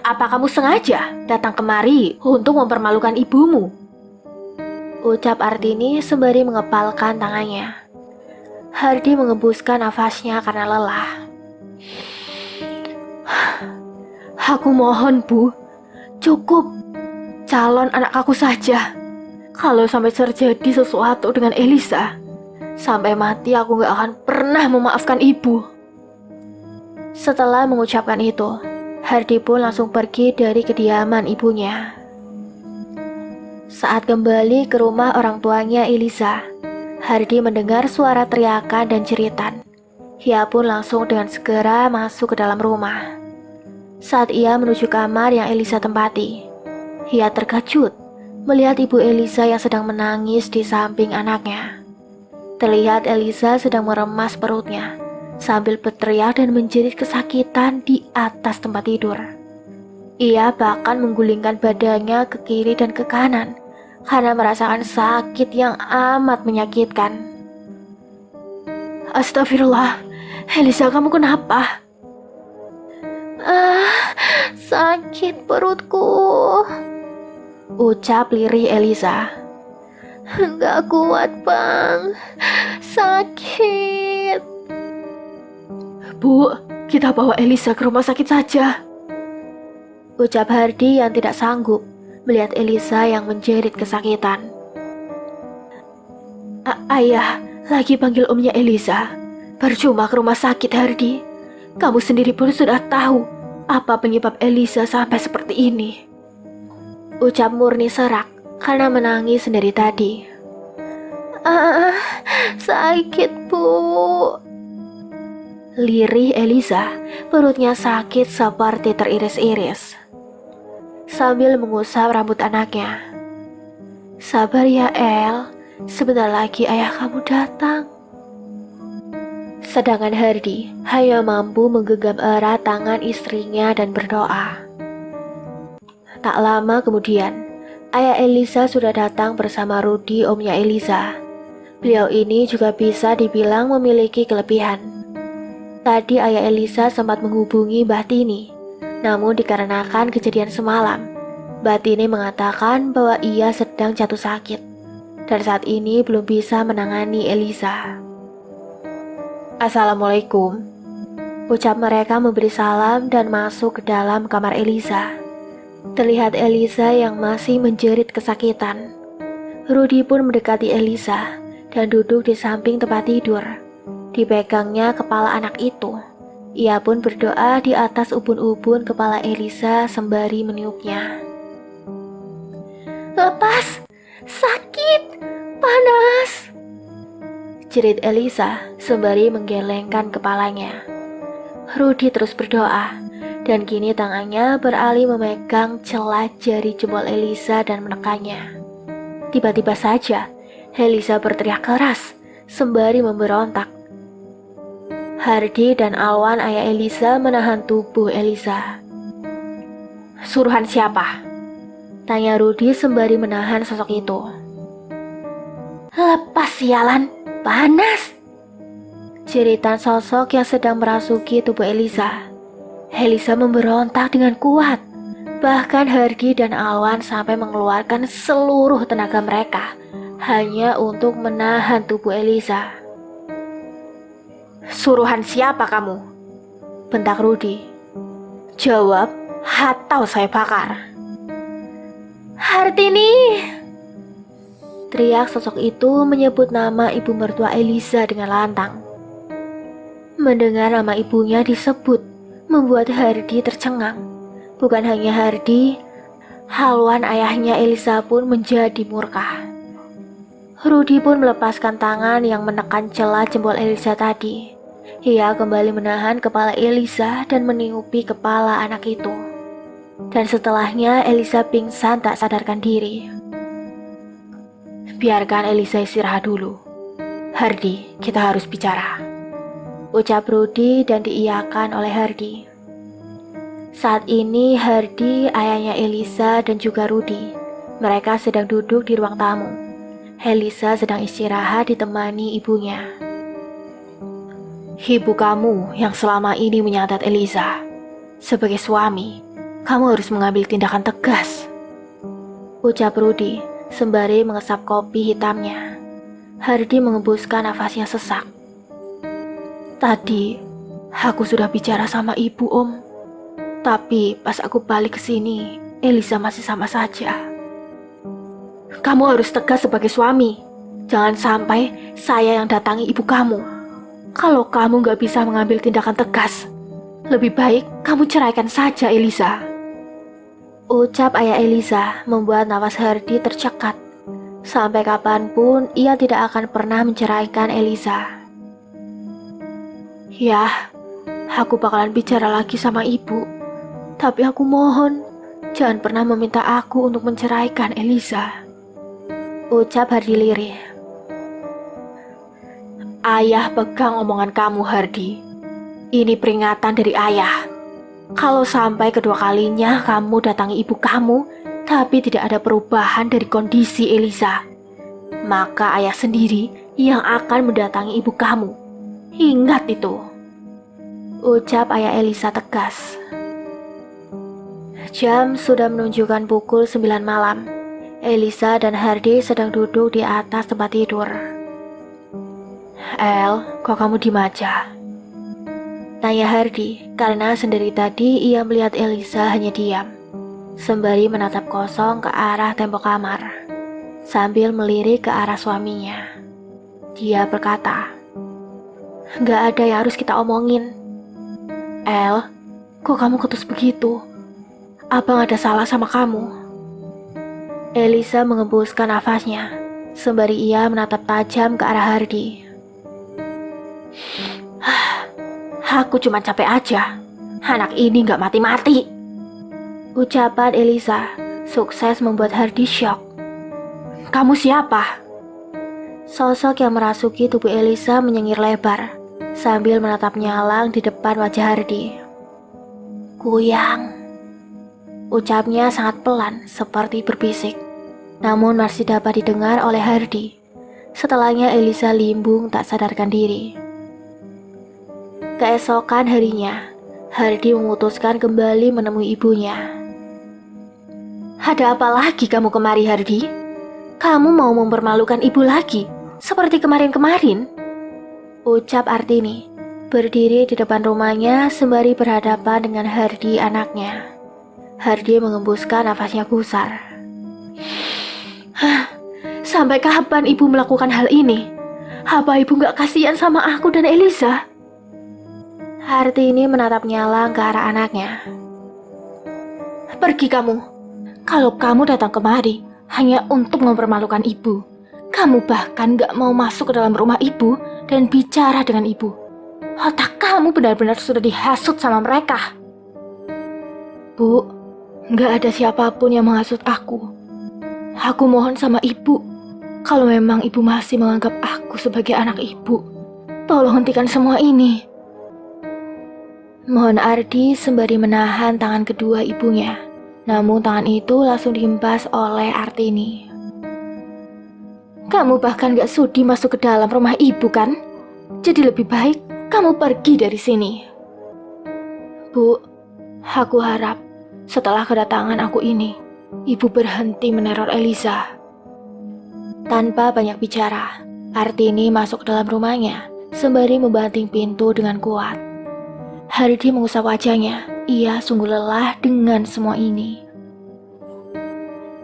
Apa kamu sengaja datang kemari untuk mempermalukan ibumu? Ucap Artini sembari mengepalkan tangannya. Hardi mengembuskan nafasnya karena lelah. Aku mohon, Bu, cukup calon anak aku saja. Kalau sampai terjadi sesuatu dengan Elisa, sampai mati aku gak akan pernah memaafkan ibu. Setelah mengucapkan itu, Hardi pun langsung pergi dari kediaman ibunya. Saat kembali ke rumah orang tuanya Elisa, Hardi mendengar suara teriakan dan jeritan. Ia pun langsung dengan segera masuk ke dalam rumah. Saat ia menuju kamar yang Elisa tempati, ia terkejut melihat ibu Elisa yang sedang menangis di samping anaknya. Terlihat Elisa sedang meremas perutnya sambil berteriak dan menjerit kesakitan di atas tempat tidur. Ia bahkan menggulingkan badannya ke kiri dan ke kanan karena merasakan sakit yang amat menyakitkan. Astagfirullah, Elisa, kamu kenapa? Sakit perutku, ucap lirih Elisa. Gak kuat, Bang. Sakit. Bu, kita bawa Elisa ke rumah sakit saja, ucap Hardi yang tidak sanggup melihat Elisa yang menjerit kesakitan. Ayah lagi panggil omnya Elisa. Percuma ke rumah sakit, Hardi. Kamu sendiri pun sudah tahu apa penyebab Elisa sampai seperti ini, ucap Murni serak karena menangis sendiri tadi. Sakit, Bu. Lirih Elisa, perutnya sakit seperti teriris-iris. sambil mengusap rambut anaknya. Sabar ya El, sebentar lagi ayah kamu datang. Sedangkan Hardy hanya mampu menggenggam erat tangan istrinya dan berdoa. Tak lama kemudian, ayah Elisa sudah datang bersama Rudy, omnya Elisa. Beliau ini juga bisa dibilang memiliki kelebihan. Tadi ayah Elisa sempat menghubungi Mbah Tini, namun dikarenakan kejadian semalam, Mbah Tini mengatakan bahwa ia sedang jatuh sakit dan saat ini belum bisa menangani Elisa. Assalamualaikum, ucap mereka memberi salam dan masuk ke dalam kamar Elisa. Terlihat Elisa yang masih menjerit kesakitan. Rudy pun mendekati Elisa dan duduk di samping tempat tidur. Dipegangnya kepala anak itu. Ia pun berdoa di atas ubun-ubun kepala Elisa sembari meniupnya. Lepas, sakit, panas, jerit Elisa sembari menggelengkan kepalanya. Rudy terus berdoa, dan kini tangannya beralih memegang celah jari jempol Elisa dan menekannya. Tiba-tiba saja, Elisa berteriak keras, sembari memberontak. Hardy dan Alwan ayah Elisa menahan tubuh Elisa. Suruhan siapa? Tanya Rudy sembari menahan sosok itu. Lepas sialan, panas, jeritan sosok yang sedang merasuki tubuh Elisa. Elisa memberontak dengan kuat. Bahkan Hardy dan Alwan sampai mengeluarkan seluruh tenaga mereka hanya untuk menahan tubuh Elisa. Suruhan siapa kamu? Bentak Rudy. Jawab, atau saya bakar. Hartini! Teriak sosok itu menyebut nama ibu mertua Elisa dengan lantang. Mendengar nama ibunya disebut, membuat Hardy tercengang. Bukan hanya Hardy, Alwan ayahnya Elisa pun menjadi murka. Rudy pun melepaskan tangan yang menekan celah jempol Elisa tadi. Ia kembali menahan kepala Elisa dan meniupi kepala anak itu. Dan setelahnya Elisa pingsan tak sadarkan diri. Biarkan Elisa istirahat dulu. Hardy, kita harus bicara, ucap Rudy dan diiyakan oleh Hardy. Saat ini Hardy, ayahnya Elisa dan juga Rudy, mereka sedang duduk di ruang tamu. Elisa sedang istirahat ditemani ibunya. Ibu kamu yang selama ini menyantet Elisa. Sebagai suami, kamu harus mengambil tindakan tegas, ucap Rudy sembari mengesap kopi hitamnya. Hardy mengembuskan nafasnya sesak. Tadi, aku sudah bicara sama ibu, Om. Tapi pas aku balik ke sini, Elisa masih sama saja. Kamu harus tegas sebagai suami. Jangan sampai saya yang datangi ibu kamu. Kalau kamu gak bisa mengambil tindakan tegas, lebih baik kamu ceraikan saja Elisa, ucap ayah Elisa membuat nafas Hardy tercekat. Sampai kapanpun ia tidak akan pernah menceraikan Elisa. Ya, aku bakalan bicara lagi sama ibu. Tapi aku mohon, jangan pernah meminta aku untuk menceraikan Elisa, ucap Hardy lirih. Ayah pegang omongan kamu, Hardy. Ini peringatan dari ayah. Kalau sampai kedua kalinya kamu datangi ibu kamu, tapi tidak ada perubahan dari kondisi Elisa, maka ayah sendiri yang akan mendatangi ibu kamu. Ingat itu, ucap ayah Elisa tegas. Jam sudah menunjukkan pukul 9 malam. Elisa dan Hardy sedang duduk di atas tempat tidur. El, kok kamu diem aja? Tanya Hardy, karena sendiri tadi ia melihat Elisa hanya diam, sembari menatap kosong ke arah tembok kamar, sambil melirik ke arah suaminya. Dia berkata, "Gak ada yang harus kita omongin." El, kok kamu ketus begitu? Abang ada salah sama kamu? Elisa mengembuskan nafasnya, sembari ia menatap tajam ke arah Hardy. Aku cuma capek aja. Anak ini gak mati-mati, Ucapan Elisa sukses membuat Hardy syok. Kamu siapa? Sosok yang merasuki tubuh Elisa menyengir lebar sambil menatap nyalang di depan wajah Hardy. Kuyang. Ucapnya sangat pelan seperti berbisik, namun masih dapat didengar oleh Hardy. Setelahnya Elisa limbung tak sadarkan diri. Keesokan harinya, Hardy memutuskan kembali menemui ibunya. Ada apa lagi kamu kemari, Hardy? Kamu mau mempermalukan ibu lagi, seperti kemarin-kemarin? Ucap Artini, berdiri di depan rumahnya sembari berhadapan dengan Hardy anaknya. Hardy mengembuskan nafasnya gusar. Sampai kapan ibu melakukan hal ini? Apa ibu gak kasihan sama aku dan Elisa? Artini menatap nyalang ke arah anaknya. Pergi kamu. Kalau kamu datang kemari hanya untuk mempermalukan ibu, kamu bahkan gak mau masuk ke dalam rumah ibu dan bicara dengan ibu. Otak kamu benar-benar sudah dihasut sama mereka. Bu, gak ada siapapun yang menghasut aku. Aku mohon sama ibu, kalau memang ibu masih menganggap aku sebagai anak ibu, tolong hentikan semua ini. Mohon Ardi sembari menahan tangan kedua ibunya. Namun tangan itu langsung dihempas oleh Artini. Kamu bahkan gak sudi masuk ke dalam rumah ibu kan? Jadi lebih baik kamu pergi dari sini. Bu, aku harap setelah kedatangan aku ini, ibu berhenti meneror Elisa. Tanpa banyak bicara, Artini masuk ke dalam rumahnya sembari membanting pintu dengan kuat. Hardy mengusap wajahnya. Ia sungguh lelah dengan semua ini.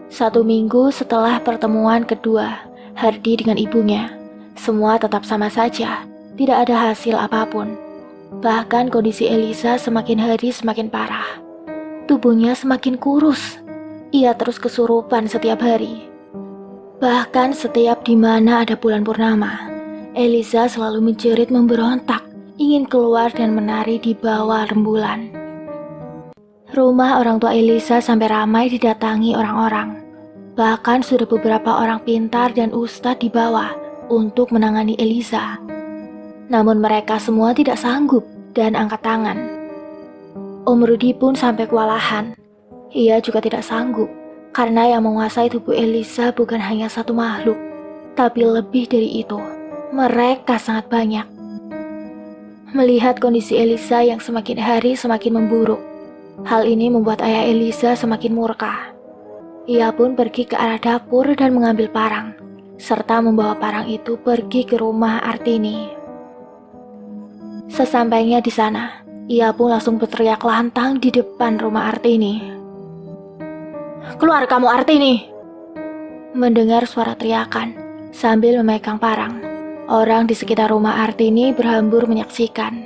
1 minggu setelah pertemuan kedua Hardy dengan ibunya, semua tetap sama saja. Tidak ada hasil apapun. Bahkan kondisi Elisa semakin hari semakin parah. Tubuhnya semakin kurus. Ia terus kesurupan setiap hari. Bahkan setiap di mana ada bulan purnama, Elisa selalu menjerit memberontak, ingin keluar dan menari di bawah rembulan. Rumah orang tua Elisa sampai ramai didatangi orang-orang. Bahkan sudah beberapa orang pintar dan ustadz di bawah untuk menangani Elisa. Namun mereka semua tidak sanggup dan angkat tangan. Om Rudi pun sampai kewalahan. Ia juga tidak sanggup karena yang menguasai tubuh Elisa bukan hanya satu makhluk, tapi lebih dari itu. Mereka sangat banyak. Melihat kondisi Elisa yang semakin hari semakin memburuk, hal ini membuat ayah Elisa semakin murka. Ia pun pergi ke arah dapur dan mengambil parang, serta membawa parang itu pergi ke rumah Artini. Sesampainya di sana, ia pun langsung berteriak lantang di depan rumah Artini. Keluar kamu Artini! Mendengar suara teriakan, sambil memegang parang, orang di sekitar rumah Artini berhambur menyaksikan.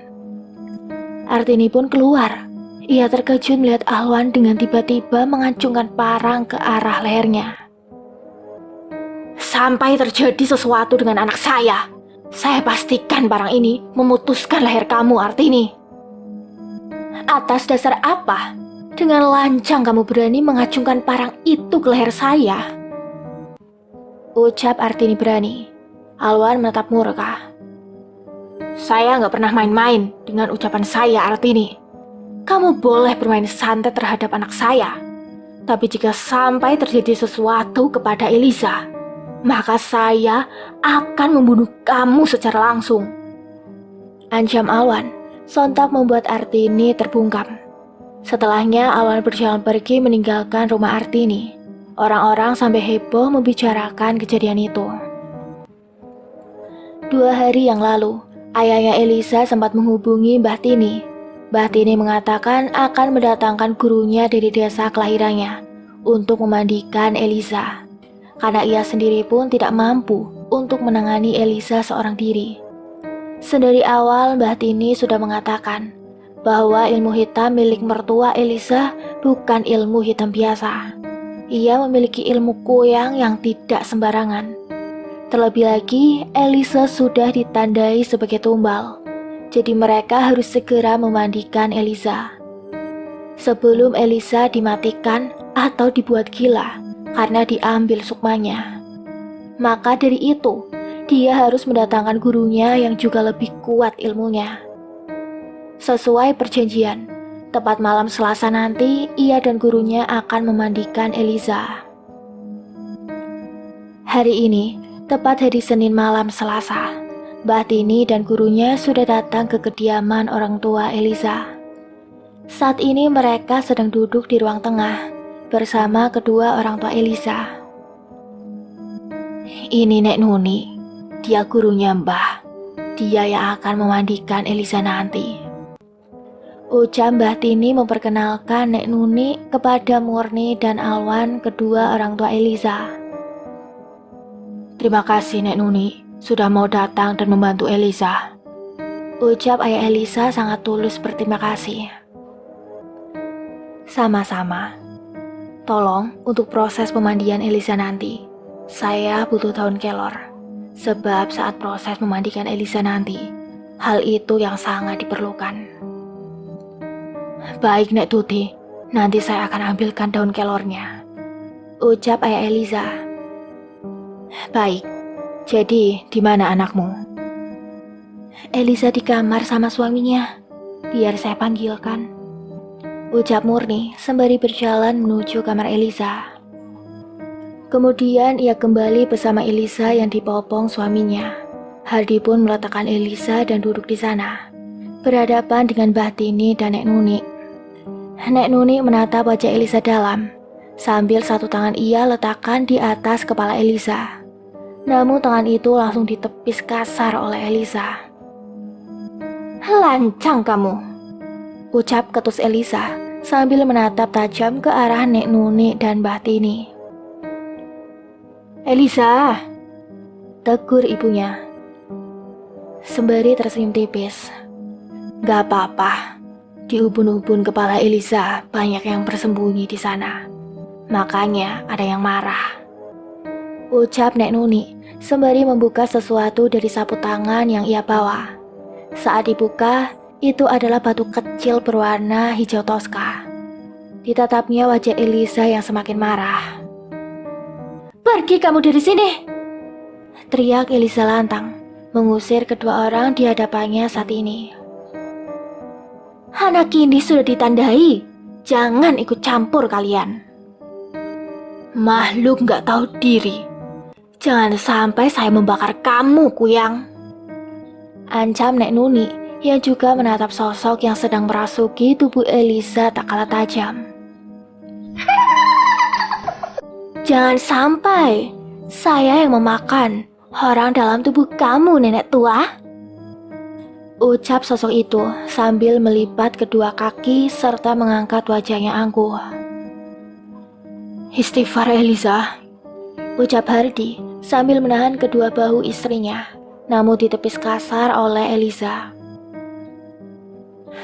Artini pun keluar. Ia terkejut melihat Alwan dengan tiba-tiba mengacungkan parang ke arah lehernya. Sampai terjadi sesuatu dengan anak saya pastikan parang ini memutuskan leher kamu, Artini. Atas dasar apa? Dengan lancang kamu berani mengacungkan parang itu ke leher saya? Ucap Artini berani. Alwan menatap murka. Saya gak pernah main-main dengan ucapan saya, Artini. Kamu boleh bermain santai terhadap anak saya. Tapi jika sampai terjadi sesuatu kepada Elisa, maka saya akan membunuh kamu secara langsung. Ancam Alwan sontak membuat Artini terbungkam. Setelahnya Alwan berjalan pergi meninggalkan rumah Artini. Orang-orang sampai heboh membicarakan kejadian itu. 2 hari yang lalu, ayahnya Elisa sempat menghubungi Mbah Tini. Mbah Tini mengatakan akan mendatangkan gurunya dari desa kelahirannya untuk memandikan Elisa, karena ia sendiri pun tidak mampu untuk menangani Elisa seorang diri. Sedari awal Mbah Tini sudah mengatakan bahwa ilmu hitam milik mertua Elisa bukan ilmu hitam biasa. Ia memiliki ilmu kuyang yang tidak sembarangan. Terlebih lagi, Elisa sudah ditandai sebagai tumbal. Jadi mereka harus segera memandikan Elisa. sebelum Elisa dimatikan atau dibuat gila karena diambil sukmanya. Maka dari itu, dia harus mendatangkan gurunya yang juga lebih kuat ilmunya. Sesuai perjanjian, tepat malam Selasa nanti, ia dan gurunya akan memandikan Elisa. Hari ini, tepat hari Senin malam Selasa, Mbah Tini dan gurunya sudah datang ke kediaman orang tua Elisa. Saat ini mereka sedang duduk di ruang tengah bersama kedua orang tua Elisa. Ini Nek Nuni, dia gurunya Mbah. Dia yang akan memandikan Elisa nanti. Ucap Mbah Tini memperkenalkan Nek Nuni kepada Murni dan Alwan, kedua orang tua Elisa. Terima kasih Nek Nuni, sudah mau datang dan membantu Elisa. Ucap ayah Elisa sangat tulus berterima kasih. Sama-sama. Tolong untuk proses pemandian Elisa nanti, saya butuh daun kelor. Sebab saat proses memandikan Elisa nanti, hal itu yang sangat diperlukan. Baik Nek Tuti, nanti saya akan ambilkan daun kelornya. Ucap ayah Elisa. Baik, jadi di mana anakmu? Elisa di kamar sama suaminya. Biar saya panggilkan. Ucap Murni sembari berjalan menuju kamar Elisa. Kemudian ia kembali bersama Elisa yang dipopong suaminya. Hardi pun meletakkan Elisa dan duduk di sana, berhadapan dengan Mbah Tini dan Nek Nuni. Nek Nuni menatap wajah Elisa dalam, sambil satu tangan ia letakkan di atas kepala Elisa. Namun tangan itu langsung ditepis kasar oleh Elisa. Lancang kamu, ucap ketus Elisa sambil menatap tajam ke arah Nek Nuni dan Mbah Tini. Elisa, tegur ibunya sembari tersenyum tipis. Gak apa-apa, di ubun-ubun kepala Elisa banyak yang bersembunyi di sana. Makanya ada yang marah. Ucap Nek Nuni sembari membuka sesuatu dari sapu tangan yang ia bawa. Saat dibuka, itu adalah batu kecil berwarna hijau toska. Ditatapnya wajah Elisa yang semakin marah. Pergi kamu dari sini! Teriak Elisa lantang, mengusir kedua orang di hadapannya saat ini. Anak ini sudah ditandai, jangan ikut campur kalian. Makhluk gak tahu diri, jangan sampai saya membakar kamu, Kuyang. Ancam Nek Nuni yang juga menatap sosok yang sedang merasuki tubuh Elisa tak kalah tajam. Jangan sampai saya yang memakan orang dalam tubuh kamu, nenek tua. Ucap sosok itu sambil melipat kedua kaki serta mengangkat wajahnya angkuh. Istighfar Elisa, ucap Hardi sambil menahan kedua bahu istrinya, namun ditepis kasar oleh Elisa.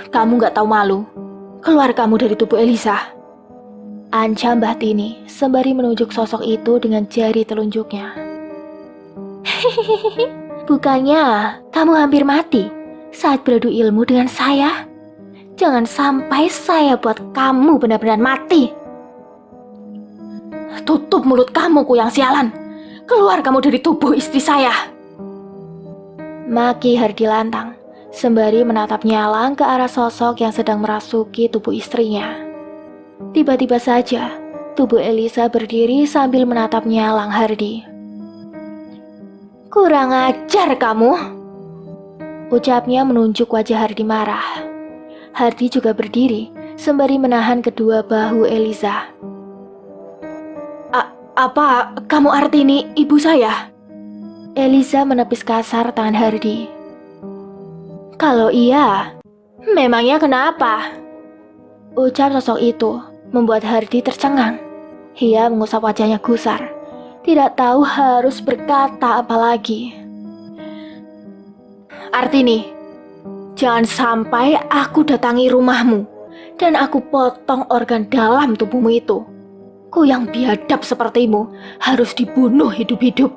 Kamu gak tahu malu, keluar kamu dari tubuh Elisa. Ancam Mbah Tini sembari menunjuk sosok itu dengan jari telunjuknya. Bukannya kamu hampir mati saat beradu ilmu dengan saya? Jangan sampai saya buat kamu benar-benar mati. Tutup mulut kamu, Kuyang sialan. Keluar kamu dari tubuh istri saya. Maki Hardi lantang sembari menatap nyalang ke arah sosok yang sedang merasuki tubuh istrinya. Tiba-tiba saja, tubuh Elisa berdiri sambil menatap nyalang Hardi. Kurang ajar kamu, ucapnya menunjuk wajah Hardi marah. Hardi juga berdiri sembari menahan kedua bahu Elisa. Apa kamu Artini, ibu saya? Elisa menepis kasar tangan Hardi. Kalau iya, memangnya kenapa? Ucap sosok itu membuat Hardi tercengang. Ia mengusap wajahnya gusar, tidak tahu harus berkata apa lagi. Artini, jangan sampai aku datangi rumahmu dan aku potong organ dalam tubuhmu itu. Kuyang biadab sepertimu harus dibunuh hidup-hidup.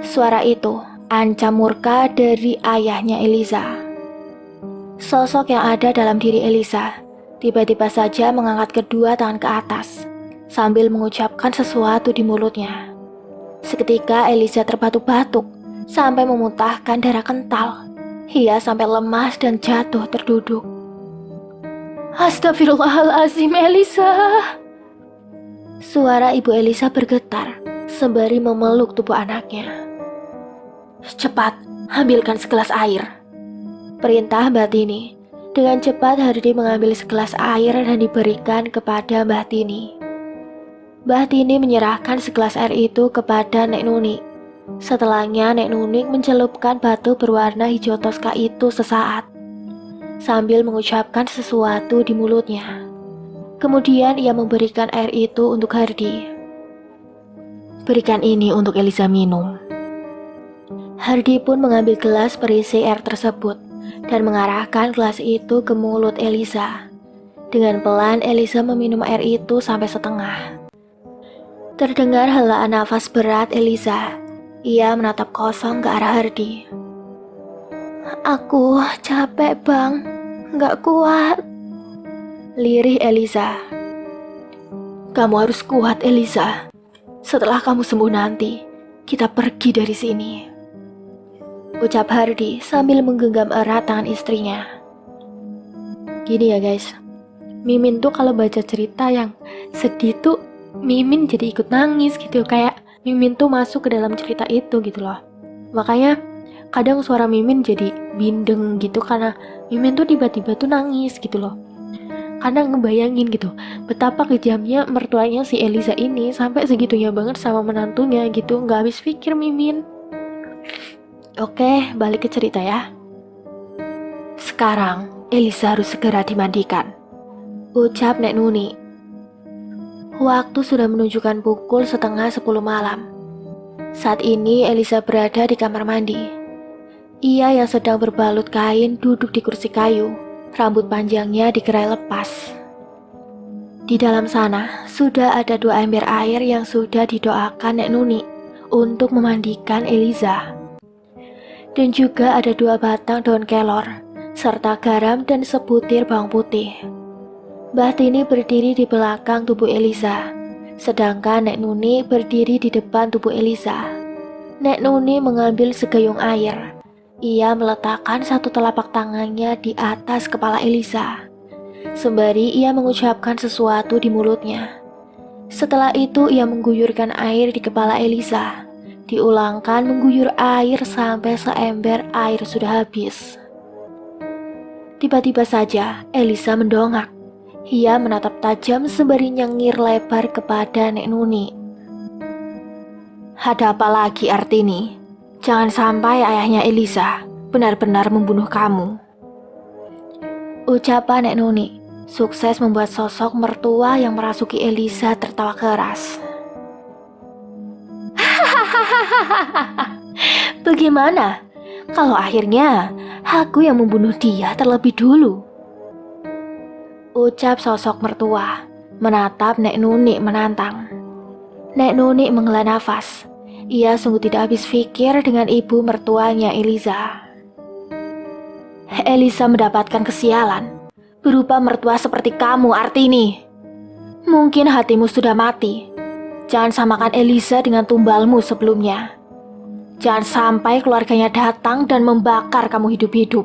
Suara itu ancam murka dari ayahnya Elisa. Sosok yang ada dalam diri Elisa Tiba-tiba saja mengangkat kedua tangan ke atas, sambil mengucapkan sesuatu di mulutnya. Seketika Elisa terbatuk-batuk, sampai memuntahkan darah kental. Ia sampai lemas dan jatuh terduduk. Astagfirullahalazim, Elisa. Suara ibu Elisa bergetar, sembari memeluk tubuh anaknya. Cepat, ambilkan segelas air, perintah Mbak Tini. Dengan cepat Hardi mengambil segelas air dan diberikan kepada Mbah Tini. Mbah Tini menyerahkan segelas air itu kepada Nek Nuni. Setelahnya Nek Nuni mencelupkan batu berwarna hijau toska itu sesaat, sambil mengucapkan sesuatu di mulutnya. Kemudian ia memberikan air itu untuk Hardi. Berikan ini untuk Elisa minum. Hardi pun mengambil gelas berisi air tersebut dan mengarahkan gelas itu ke mulut Elisa. Dengan pelan Elisa meminum air itu sampai setengah. Terdengar helaan nafas berat Elisa. Ia menatap kosong ke arah Hardi. Aku capek bang, gak kuat, lirih Elisa. Kamu harus kuat Elisa. Setelah kamu sembuh nanti, kita pergi dari sini, ucap Hardi sambil menggenggam erat tangan istrinya. Gini ya guys, Mimin tuh kalau baca cerita yang sedih tuh Mimin jadi ikut nangis gitu. Kayak Mimin tuh masuk ke dalam cerita itu gitu loh. Makanya kadang suara Mimin jadi bindeng gitu, karena Mimin tuh tiba-tiba tuh nangis gitu loh. Karena ngebayangin gitu betapa kejamnya mertuanya si Elisa ini, sampai segitunya banget sama menantunya gitu. Gak habis pikir Mimin. Oke, balik ke cerita ya. Sekarang Elisa harus segera dimandikan, ucap Nek Nuni. Waktu sudah menunjukkan pukul 9:30 malam. Saat ini Elisa berada di kamar mandi. Ia yang sedang berbalut kain duduk di kursi kayu, rambut panjangnya digerai lepas. Di dalam sana sudah ada 2 ember air yang sudah didoakan Nek Nuni untuk memandikan Elisa. Dan juga ada 2 batang daun kelor, serta garam dan sebutir bawang putih. Mbah Tini berdiri di belakang tubuh Elisa, sedangkan Nek Nuni berdiri di depan tubuh Elisa. Nek Nuni mengambil segayung air. Ia meletakkan 1 telapak tangannya di atas kepala Elisa, sembari ia mengucapkan sesuatu di mulutnya. Setelah itu ia mengguyurkan air di kepala Elisa. Diulangkan mengguyur air sampai seember air sudah habis. Tiba-tiba saja Elisa mendongak. Ia menatap tajam sembari nyengir lebar kepada Nek Nuni. Ada apa lagi Artini? Jangan sampai ayahnya Elisa benar-benar membunuh kamu, ucapan Nek Nuni sukses membuat sosok mertua yang merasuki Elisa tertawa keras. Bagaimana kalau akhirnya aku yang membunuh dia terlebih dulu, ucap sosok mertua menatap Nek Nuni menantang. Nek Nuni menghela nafas. Ia sungguh tidak habis pikir dengan ibu mertuanya Elisa. Elisa mendapatkan kesialan berupa mertua seperti kamu Artini. Mungkin hatimu sudah mati. Jangan samakan Elisa dengan tumbalmu sebelumnya. Jangan sampai keluarganya datang dan membakar kamu hidup-hidup.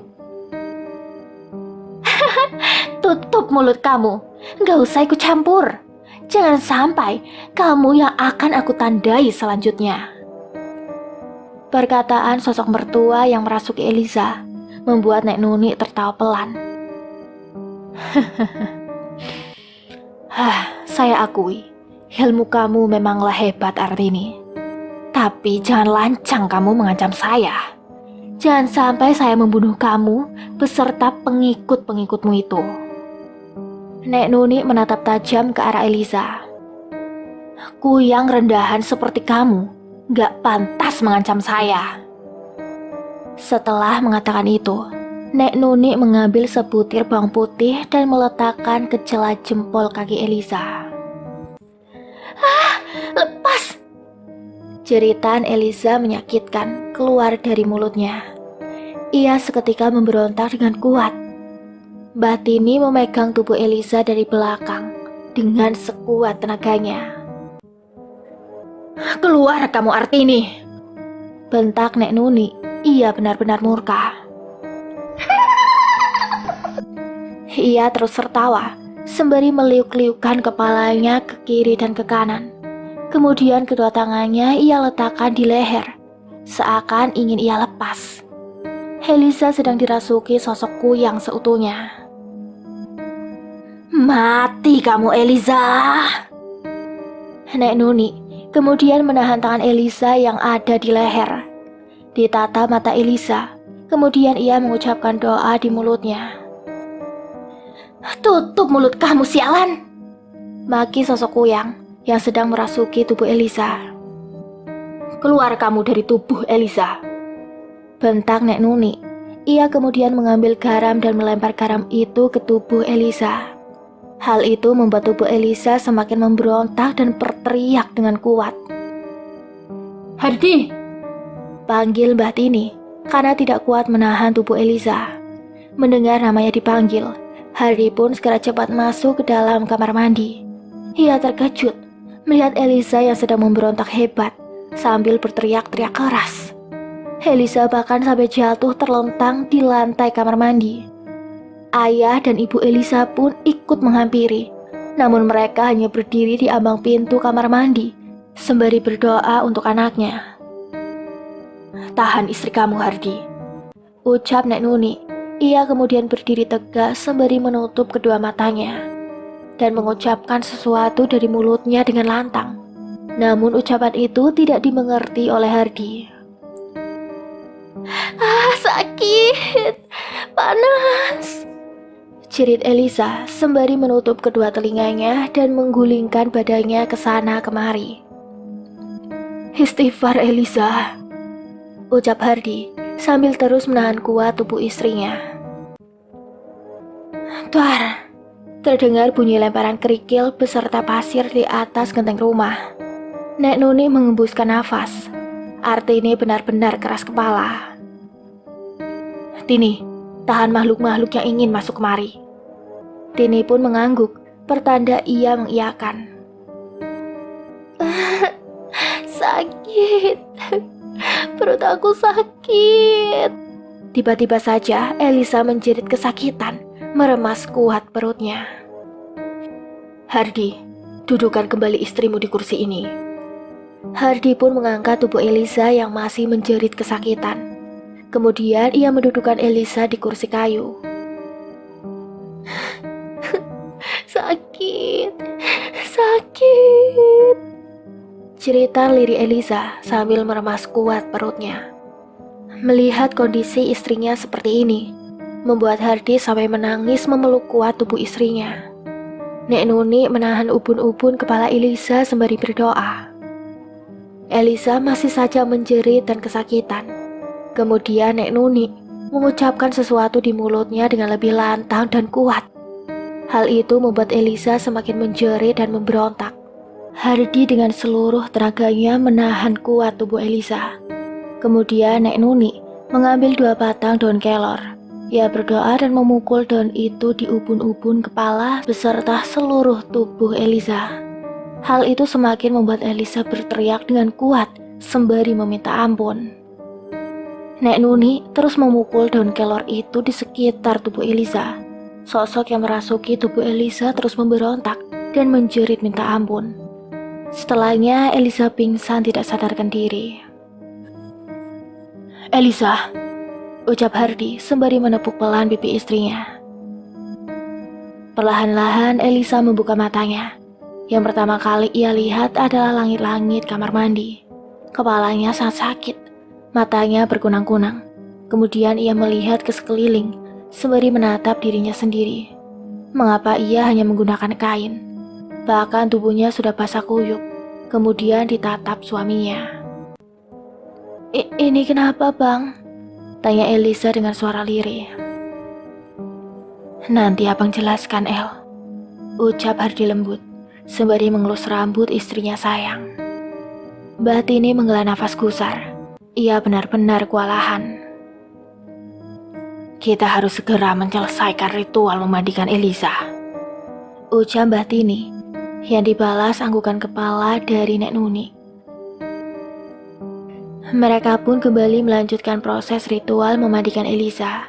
Tutup mulut kamu. Gak usah ikut campur. Jangan sampai kamu yang akan aku tandai selanjutnya. Perkataan sosok mertua yang merasuki Elisa membuat Nek Nuni tertawa pelan. Saya akui, ilmu kamu memanglah hebat Artini. Tapi jangan lancang kamu mengancam saya. Jangan sampai saya membunuh kamu beserta pengikut-pengikutmu itu. Nek Nuni menatap tajam ke arah Elisa. Ku yang rendahan seperti kamu gak pantas mengancam saya. Setelah mengatakan itu, Nek Nuni mengambil sebutir bawang putih dan meletakkan ke celah jempol kaki Elisa. Lepas! Jeritan Elisa menyakitkan keluar dari mulutnya. Ia seketika memberontak dengan kuat. Mbah Tini memegang tubuh Elisa dari belakang dengan sekuat tenaganya. "Keluar kamu Artini!" bentak Nek Nuni. Ia benar-benar murka. Ia terus tertawa sembari meliuk-liukkan kepalanya ke kiri dan ke kanan. Kemudian kedua tangannya ia letakkan di leher, seakan ingin ia lepas. Elisa sedang dirasuki sosok kuyang seutuhnya. "Mati kamu Elisa!" Nek Nuni kemudian menahan tangan Elisa yang ada di leher. Ditata mata Elisa, kemudian ia mengucapkan doa di mulutnya. "Tutup mulut kamu sialan!" maki sosok kuyang yang sedang merasuki tubuh Elisa. "Keluar kamu dari tubuh Elisa!" bentak Nek Nuni. Ia kemudian mengambil garam dan melempar garam itu ke tubuh Elisa. Hal itu membuat tubuh Elisa semakin memberontak dan berteriak dengan kuat. "Hardi!" panggil Mbah Tini karena tidak kuat menahan tubuh Elisa. Mendengar namanya dipanggil, Hardi pun segera cepat masuk ke dalam kamar mandi. Ia terkejut melihat Elisa yang sedang memberontak hebat sambil berteriak-teriak keras. Elisa bahkan sampai jatuh terlentang di lantai kamar mandi. Ayah dan ibu Elisa pun ikut menghampiri, namun mereka hanya berdiri di ambang pintu kamar mandi sembari berdoa untuk anaknya. "Tahan istri kamu Hardi," ucap Nek Nuni. Ia kemudian berdiri tegak sembari menutup kedua matanya dan mengucapkan sesuatu dari mulutnya dengan lantang. Namun ucapan itu tidak dimengerti oleh Hardi. "Sakit, panas," jerit Elisa sembari menutup kedua telinganya dan menggulingkan badannya ke sana kemari. "Istighfar Elisa," ucap Hardi sambil terus menahan kuat tubuh istrinya. Tuar, terdengar bunyi lemparan kerikil beserta pasir di atas genteng rumah. Nek Nuni mengembuskan nafas. Artini benar-benar keras kepala. "Tini, tahan makhluk-makhluk yang ingin masuk kemari." Tini pun mengangguk, pertanda ia mengiyakan. "Sakit, perut aku sakit." Tiba-tiba saja Elisa menjerit kesakitan, meremas kuat perutnya. "Hardi, dudukkan kembali istrimu di kursi ini." Hardi pun mengangkat tubuh Elisa yang masih menjerit kesakitan. Kemudian ia mendudukkan Elisa di kursi kayu. "Sakit, sakit," cerita lirih Elisa sambil meremas kuat perutnya. Melihat kondisi istrinya seperti ini, membuat Hardi sampai menangis memeluk kuat tubuh istrinya. Nek Nuni menahan ubun-ubun kepala Elisa sembari berdoa. Elisa masih saja menjerit dan kesakitan. Kemudian Nek Nuni mengucapkan sesuatu di mulutnya dengan lebih lantang dan kuat. Hal itu membuat Elisa semakin menjerit dan memberontak. Hardi dengan seluruh tenaganya menahan kuat tubuh Elisa. Kemudian Nek Nuni mengambil 2 batang daun kelor. Ia berdoa dan memukul daun itu di ubun-ubun kepala beserta seluruh tubuh Elisa. Hal itu semakin membuat Elisa berteriak dengan kuat sembari meminta ampun. Nek Nuni terus memukul daun kelor itu di sekitar tubuh Elisa. Sosok yang merasuki tubuh Elisa terus memberontak dan menjerit minta ampun. Setelahnya Elisa pingsan tidak sadarkan diri. "Elisa," ucap Hardi sembari menepuk pelan pipi istrinya. Perlahan-lahan Elisa membuka matanya. Yang pertama kali ia lihat adalah langit-langit kamar mandi. Kepalanya sangat sakit, matanya berkunang-kunang. Kemudian ia melihat ke sekeliling sembari menatap dirinya sendiri. Mengapa ia hanya menggunakan kain? Bahkan tubuhnya sudah basah kuyup. Kemudian ditatap suaminya. Ini kenapa bang?" tanya Elisa dengan suara lirih. "Nanti abang jelaskan El," ucap Hardi lembut sembari mengelus rambut istrinya sayang. Mbah Tini menghela nafas gusar. Ia benar-benar kewalahan. Kita harus segera menyelesaikan ritual memandikan Elisa, ucap Mbah Tini, yang dibalas anggukan kepala dari Nek Nuni. Mereka pun kembali melanjutkan proses ritual memandikan Elisa.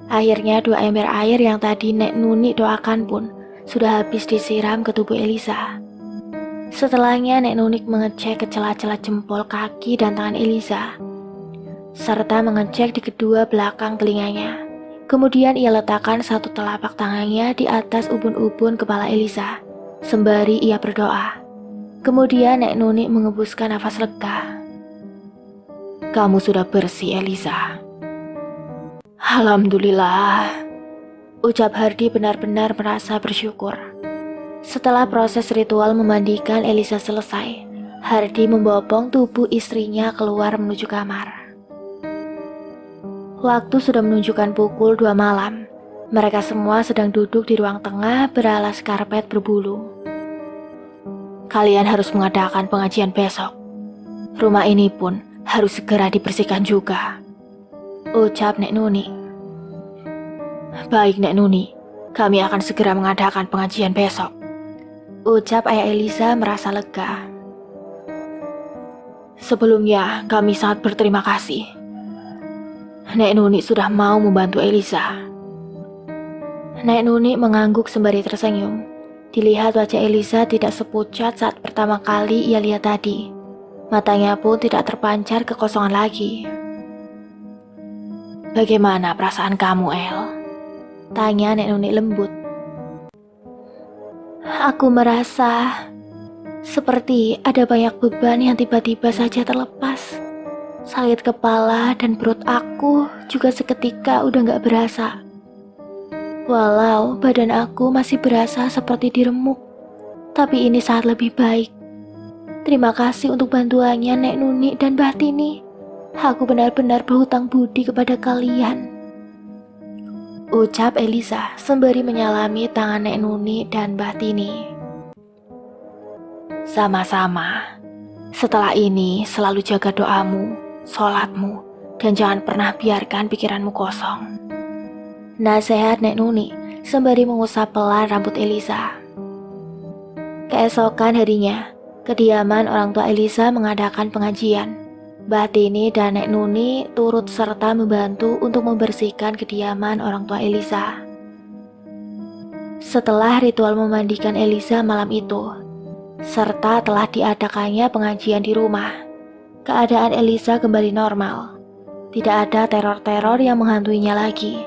Akhirnya 2 ember air yang tadi Nek Nuni doakan pun sudah habis disiram ke tubuh Elisa. Setelahnya Nek Nuni mengecek ke celah-celah jempol kaki dan tangan Elisa, serta mengecek di kedua belakang telinganya. Kemudian ia letakkan satu telapak tangannya di atas ubun-ubun kepala Elisa, sembari ia berdoa. Kemudian Nek Nuni mengebuskan nafas lega. Kamu sudah bersih, Elisa. Alhamdulillah, ucap Hardi benar-benar merasa bersyukur. Setelah proses ritual memandikan Elisa selesai, Hardi membopong tubuh istrinya keluar menuju kamar. Waktu sudah menunjukkan pukul 2 malam. Mereka semua sedang duduk di ruang tengah beralas karpet berbulu. Kalian harus mengadakan pengajian besok. Rumah ini pun harus segera dibersihkan juga, ucap Nek Nuni. Baik Nek Nuni, kami akan segera mengadakan pengajian besok, ucap ayah Elisa merasa lega. Sebelumnya kami sangat berterima kasih. Nek Nuni sudah mau membantu Elisa. Nek Nuni mengangguk sembari tersenyum. Dilihat wajah Elisa tidak sepucat saat pertama kali ia lihat tadi. Matanya pun tidak terpancar kekosongan lagi. Bagaimana perasaan kamu, El? Tanya Nek Nuni lembut. Aku merasa seperti ada banyak beban yang tiba-tiba saja terlepas. Sakit kepala dan perut aku juga seketika udah gak berasa. Walau badan aku masih berasa seperti diremuk, tapi ini saat lebih baik. Terima kasih untuk bantuannya Nek Nuni dan Mbah Tini. Aku benar-benar berhutang budi kepada kalian, ucap Elisa sembari menyalami tangan Nek Nuni dan Mbah Tini. Sama-sama. Setelah ini selalu jaga doamu, sholatmu, dan jangan pernah biarkan pikiranmu kosong, nasihat Nek Nuni sembari mengusap pelan rambut Elisa. Keesokan harinya, kediaman orang tua Elisa mengadakan pengajian. Mbah Tini dan Nek Nuni turut serta membantu untuk membersihkan kediaman orang tua Elisa. Setelah ritual memandikan Elisa malam itu, serta telah diadakannya pengajian di rumah, keadaan Elisa kembali normal. Tidak ada teror-teror yang menghantuinya lagi.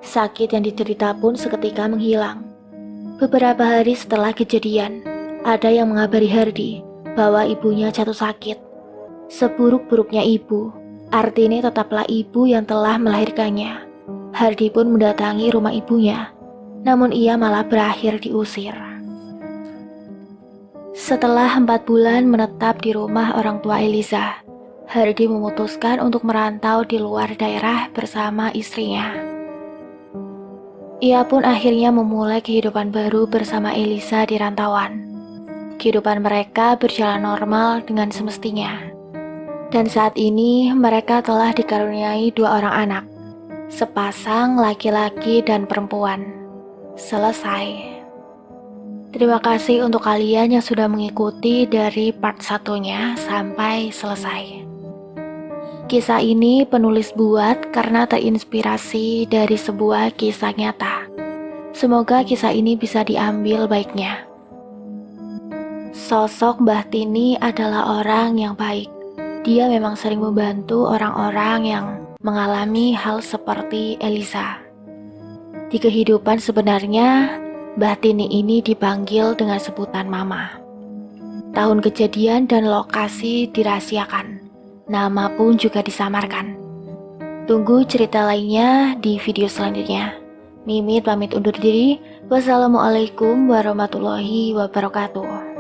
Sakit yang diderita pun seketika menghilang. Beberapa hari setelah kejadian, ada yang mengabari Hardi bahwa ibunya jatuh sakit. Seburuk-buruknya ibu, Artini tetaplah ibu yang telah melahirkannya. Hardi pun mendatangi rumah ibunya, namun ia malah berakhir diusir. Setelah 4 bulan menetap di rumah orang tua Elisa, Hardi memutuskan untuk merantau di luar daerah bersama istrinya. Ia pun akhirnya memulai kehidupan baru bersama Elisa di rantauan. Kehidupan mereka berjalan normal dengan semestinya. Dan saat ini mereka telah dikaruniai 2 orang anak, sepasang laki-laki dan perempuan. Selesai. Terima kasih untuk kalian yang sudah mengikuti dari part 1-nya sampai selesai. Kisah ini penulis buat karena terinspirasi dari sebuah kisah nyata. Semoga kisah ini bisa diambil baiknya. Sosok Mbah Tini adalah orang yang baik. Dia memang sering membantu orang-orang yang mengalami hal seperti Elisa. Di kehidupan sebenarnya, Mbah Tini ini dipanggil dengan sebutan Mama. Tahun kejadian dan lokasi dirahasiakan. Nama pun juga disamarkan. Tunggu cerita lainnya di video selanjutnya. Mimit pamit undur diri. Wassalamualaikum warahmatullahi wabarakatuh.